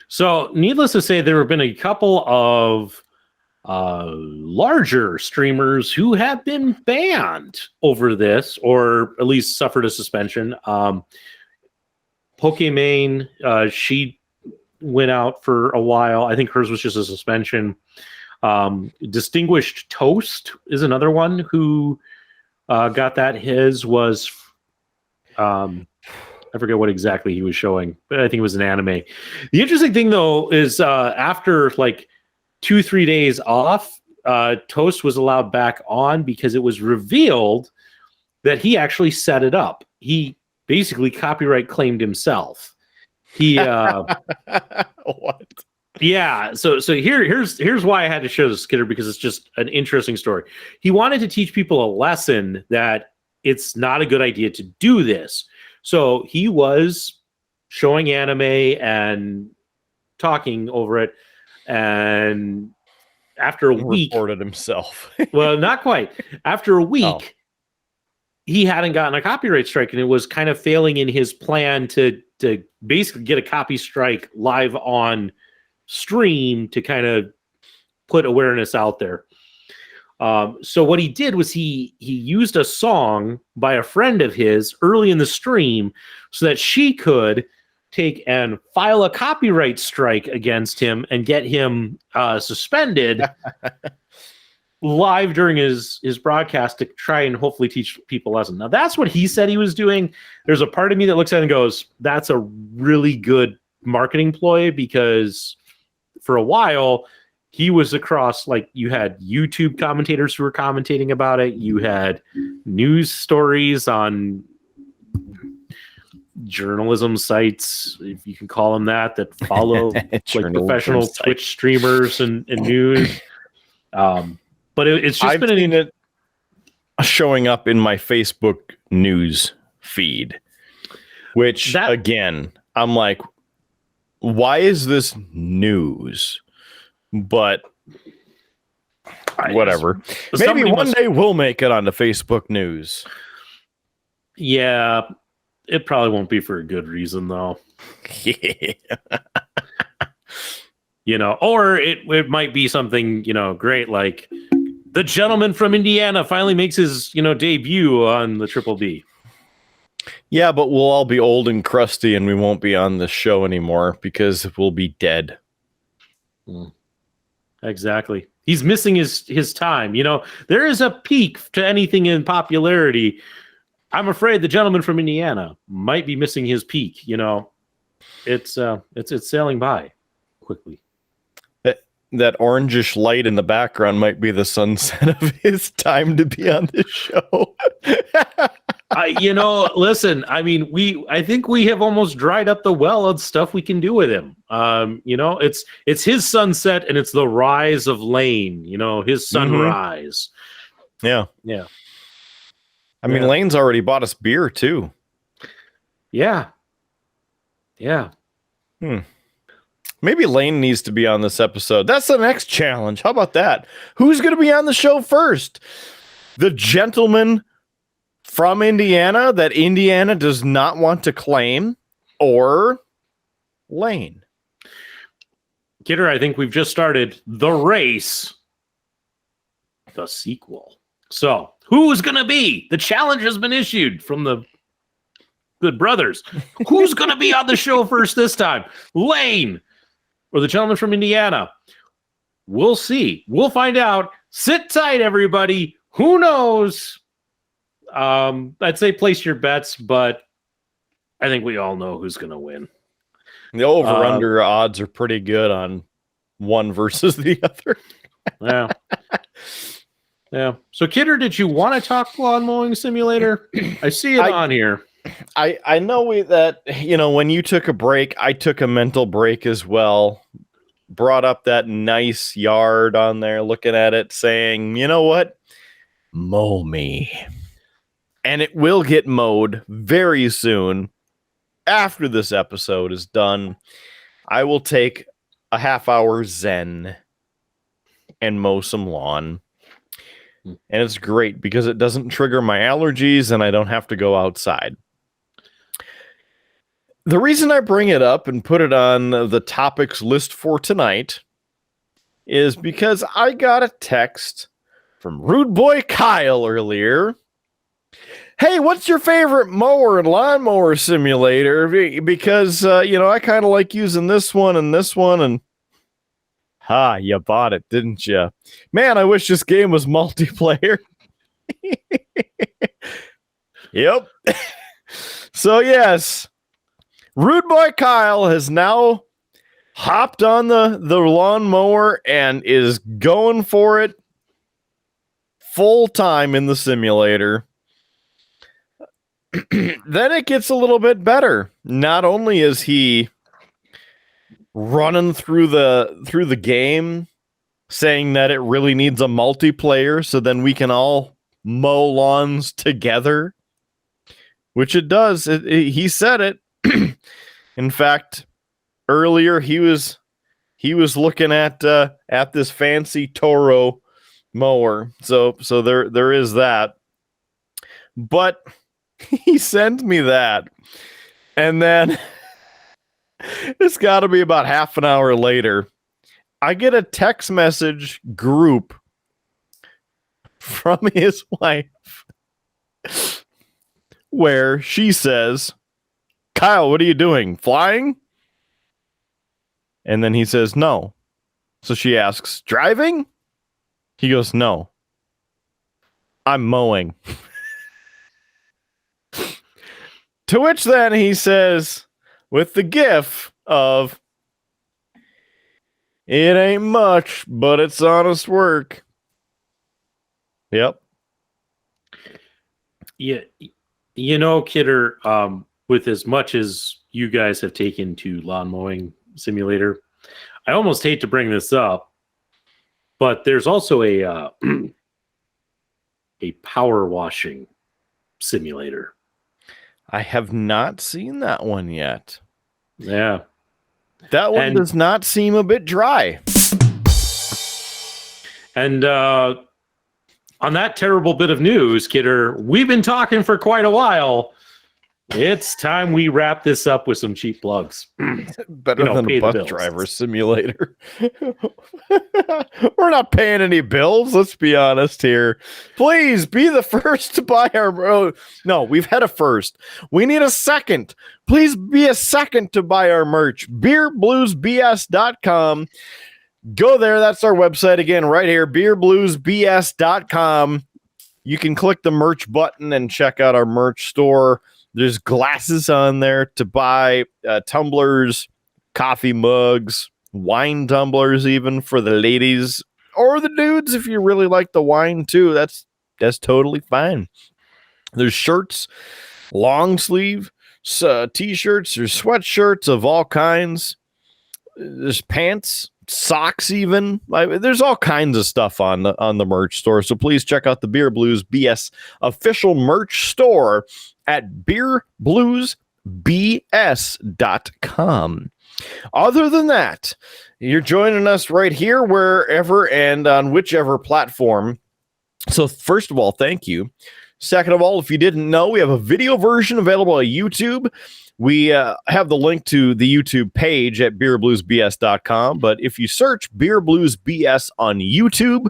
So needless to say, there have been a couple of larger streamers who have been banned over this, or at least suffered a suspension. Pokimane, she went out for a while. I think hers was just a suspension. Distinguished Toast is another one who got that. His was I forget what exactly he was showing, but I think it was an anime. The interesting thing, though, is after like 2-3 days off, Toast was allowed back on because it was revealed that he actually set it up. He basically copyright claimed himself. He what? Yeah, so here's why I had to show this, Kidder, because it's just an interesting story. He wanted to teach people a lesson that it's not a good idea to do this. So he was showing anime and talking over it, and after a week, reported himself. Well, not quite. After a week, he hadn't gotten a copyright strike, and it was kind of failing in his plan to basically get a copy strike live on stream to kind of put awareness out there. So what he did was he used a song by a friend of his early in the stream so that she could take and file a copyright strike against him and get him suspended live during his broadcast to try and hopefully teach people a lesson. Now, that's what he said he was doing. There's a part of me that looks at it and goes, that's a really good marketing ploy, because for a while, he was across, like, you had YouTube commentators who were commentating about it. You had news stories on journalism sites, if you can call them that follow like professional Twitch streamers and news. But it's just I've seen it showing up in my Facebook news feed, which again, I'm like, why is this news? But whatever. Maybe one day we'll make it onto Facebook news. Yeah, it probably won't be for a good reason, though. Yeah. Or it might be something, great, like the gentleman from Indiana finally makes his, debut on the Triple B. Yeah, but we'll all be old and crusty and we won't be on the show anymore because we'll be dead. Exactly. He's missing his time. You know, there is a peak to anything in popularity. I'm afraid the gentleman from Indiana might be missing his peak. You know, it's sailing by quickly. That orangish light in the background might be the sunset of his time to be on this show. Listen, I mean, I think we have almost dried up the well of stuff we can do with him. It's his sunset and it's the rise of Lane, his sunrise. Yeah. Yeah. I mean, Lane's already bought us beer too. Yeah. Yeah. Maybe Lane needs to be on this episode. That's the next challenge. How about that? Who's going to be on the show first? The gentleman from Indiana that Indiana does not want to claim, or Lane? Kidder, I think we've just started the race, the sequel. So who's going to be? The challenge has been issued from the Good Brothers. Who's going to be on the show first this time? Lane or the gentleman from Indiana? We'll see. We'll find out. Sit tight, everybody. Who knows? I'd say place your bets, but I think we all know who's going to win. The over-under odds are pretty good on one versus the other. Yeah. Yeah. So, Kidder, did you want to talk lawn mowing simulator? I see it on here. I know that, when you took a break, I took a mental break as well. Brought up that nice yard on there, looking at it, saying, you know what? Mow me. And it will get mowed very soon. After this episode is done, I will take a half-hour zen and mow some lawn. And it's great because it doesn't trigger my allergies and I don't have to go outside. The reason I bring it up and put it on the topics list for tonight is because I got a text from Rude Boy Kyle earlier. Hey, what's your favorite mower and lawnmower simulator? Because, I kind of like using this one. And you bought it, didn't you? Man, I wish this game was multiplayer. Yep. So, yes, Rude Boy Kyle has now hopped on the lawnmower and is going for it full time in the simulator. Then it gets a little bit better. Not only is he running through the game saying that it really needs a multiplayer so then we can all mow lawns together, which it does. He said it. In fact, earlier he was looking at this fancy Toro mower. So there is that. But he sent me that. And then it's got to be about half an hour later, I get a text message group from his wife where she says, Kyle, what are you doing? Flying? And then he says, no. So she asks, driving? He goes, no. I'm mowing. To which then he says, with the gif of, it ain't much, but it's honest work. Yep. Yeah. Kidder, with as much as you guys have taken to lawn mowing simulator, I almost hate to bring this up, but there's also a power washing simulator. I have not seen that one yet. Yeah. That one does not seem a bit dry. And on that terrible bit of news, Kidder, we've been talking for quite a while. It's time we wrap this up with some cheap plugs. Better than pay a the bus bills. driver simulator. We're not paying any bills. Let's be honest here. Please be the first to buy our. No, we've had a first. We need a second. Please be a second to buy our merch. BeerBluesBS.com. Go there. That's our website again, right here. BeerBluesBS.com. You can click the merch button and check out our merch store. There's glasses on there to buy, tumblers, coffee mugs, wine tumblers, even for the ladies or the dudes. If you really like the wine too, that's totally fine. There's shirts, long sleeve, t-shirts, there's sweatshirts of all kinds. There's pants, socks, even. There's all kinds of stuff on the merch store. So please check out the Beer Blues BS official merch store at beerbluesbs.com. Other than that, you're joining us right here, wherever and on whichever platform. So first of all, thank you. Second of all, if you didn't know, we have a video version available on YouTube. We have the link to the YouTube page at beerbluesbs.com. But if you search Beer Blues BS on YouTube,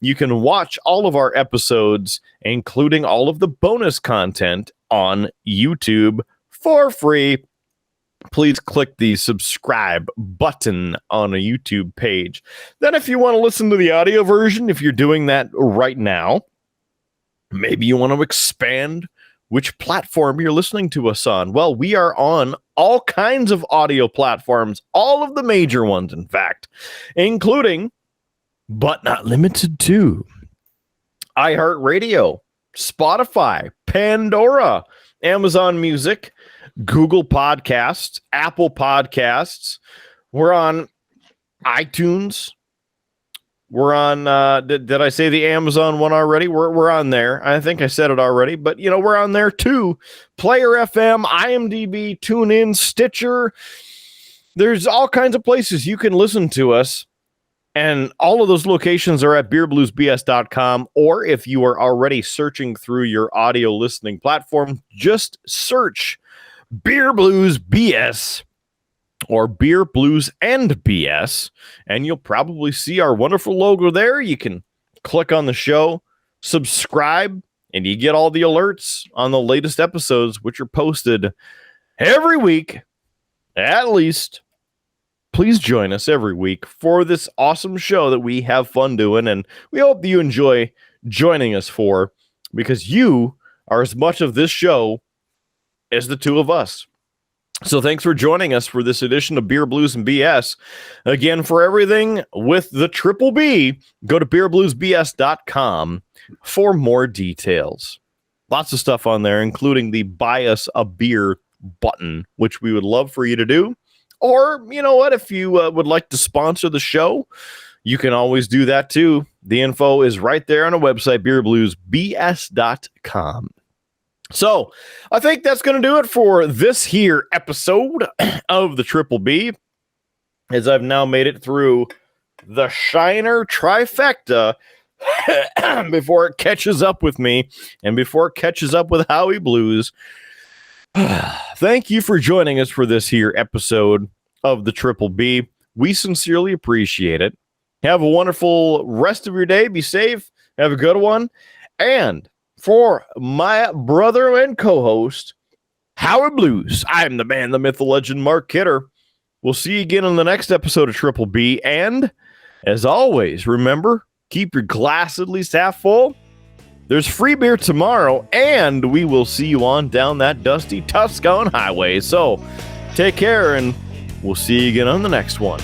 you can watch all of our episodes, including all of the bonus content on YouTube for free. Please click the subscribe button on a YouTube page. Then if you want to listen to the audio version, if you're doing that right now, maybe you want to expand which platform you're listening to us on. Well, we are on all kinds of audio platforms, all of the major ones, in fact, including, but not limited to, iHeartRadio, Spotify, Pandora, Amazon Music, Google Podcasts, Apple Podcasts. We're on iTunes. We're on, did I say the Amazon one already? We're on there. I think I said it already, but we're on there too. Player FM, IMDb, TuneIn, Stitcher. There's all kinds of places you can listen to us. And all of those locations are at beerbluesbs.com. Or if you are already searching through your audio listening platform, just search Beer Blues BS or Beer Blues and BS, and you'll probably see our wonderful logo there. You can click on the show, subscribe, and you get all the alerts on the latest episodes, which are posted every week, at least. Please join us every week for this awesome show that we have fun doing, and we hope that you enjoy joining us for, because you are as much of this show as the two of us. So thanks for joining us for this edition of Beer Blues and BS. Again, for everything with the Triple B, go to beerbluesbs.com for more details. Lots of stuff on there, including the buy us a beer button, which we would love for you to do. Or, you know what, if you would like to sponsor the show, you can always do that too. The info is right there on the website, beerbluesbs.com. So I think that's going to do it for this here episode of the Triple B, as I've now made it through the Shiner trifecta before it catches up with me and before it catches up with Howie Blues. Thank you for joining us for this here episode of the Triple B. We sincerely appreciate it. Have a wonderful rest of your day. Be safe. Have a good one. And for my brother and co-host, Howard Blues, I'm the man, the myth, the legend, Mark Kidder. We'll see you again on the next episode of Triple B. And as always, remember, keep your glass at least half full. There's free beer tomorrow, and we will see you on down that dusty Tuscon highway. So take care, and we'll see you again on the next one.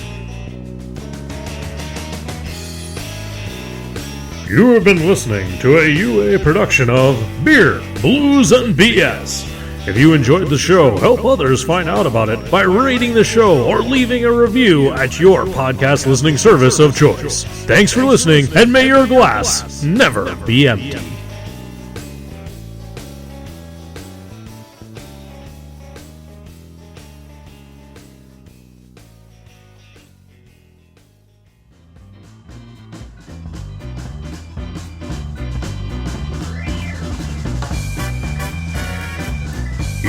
You have been listening to a UA production of Beer, Blues, and BS. If you enjoyed the show, help others find out about it by rating the show or leaving a review at your podcast listening service of choice. Thanks for listening, and may your glass never be empty.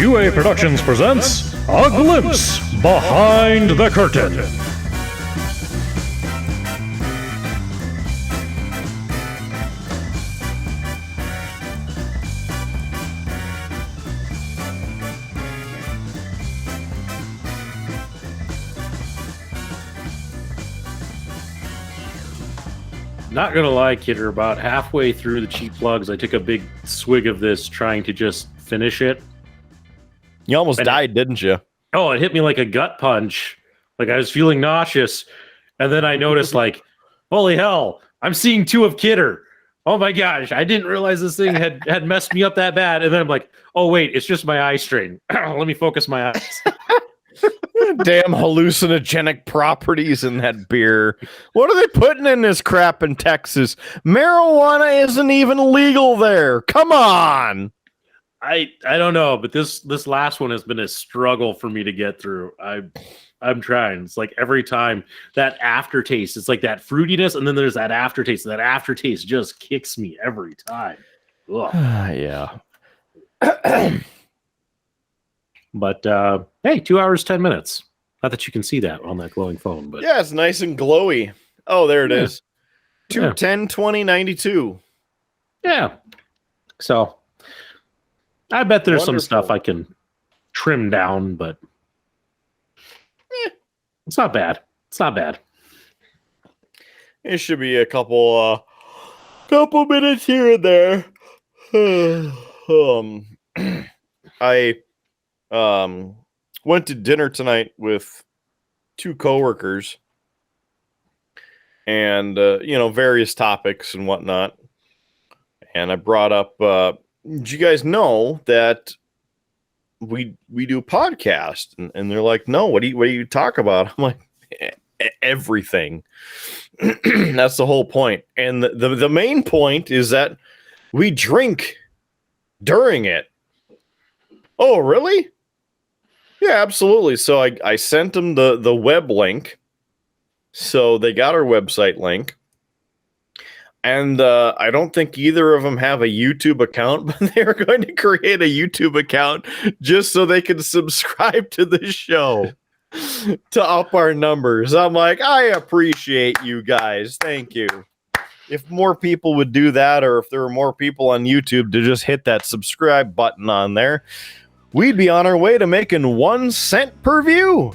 UA Productions presents A Glimpse Behind the Curtain. Not gonna lie, kidder, about halfway through the cheap plugs, I took a big swig of this trying to just finish it. You almost died, didn't you? Oh, it hit me like a gut punch. Like I was feeling nauseous. And then I noticed, like, holy hell, I'm seeing two of Kidder. Oh my gosh, I didn't realize this thing had messed me up that bad. And then I'm like, oh wait, it's just my eye strain. Let me focus my eyes. Damn hallucinogenic properties in that beer. What are they putting in this crap in Texas? Marijuana isn't even legal there. Come on. I don't know, but this last one has been a struggle for me to get through. I'm trying. It's like every time that aftertaste, it's like that fruitiness, and then there's that aftertaste. And that aftertaste just kicks me every time. Yeah. But hey, 2 hours, 10 minutes. Not that you can see that on that glowing phone, but Yeah, it's nice and glowy. Oh, there it is. Yeah. 210 20 92. yeah. So I bet there's some Wonderful. stuff I can trim down, but it's not bad. It's not bad. It should be a couple minutes here and there. I went to dinner tonight with two coworkers and various topics and whatnot. And I brought up do you guys know that we do a podcast? And they're like, no, what do you talk about? I'm like, everything. That's the whole point. And the main point is that we drink during it. Oh, really? Yeah, absolutely. So I sent them the web link. So they got our website link. And I don't think either of them have a YouTube account, but they're going to create a YouTube account just so they can subscribe to the show to up our numbers. I'm like, I appreciate you guys. Thank you. If more people would do that, or if there were more people on YouTube to just hit that subscribe button on there, we'd be on our way to making 1 cent per view.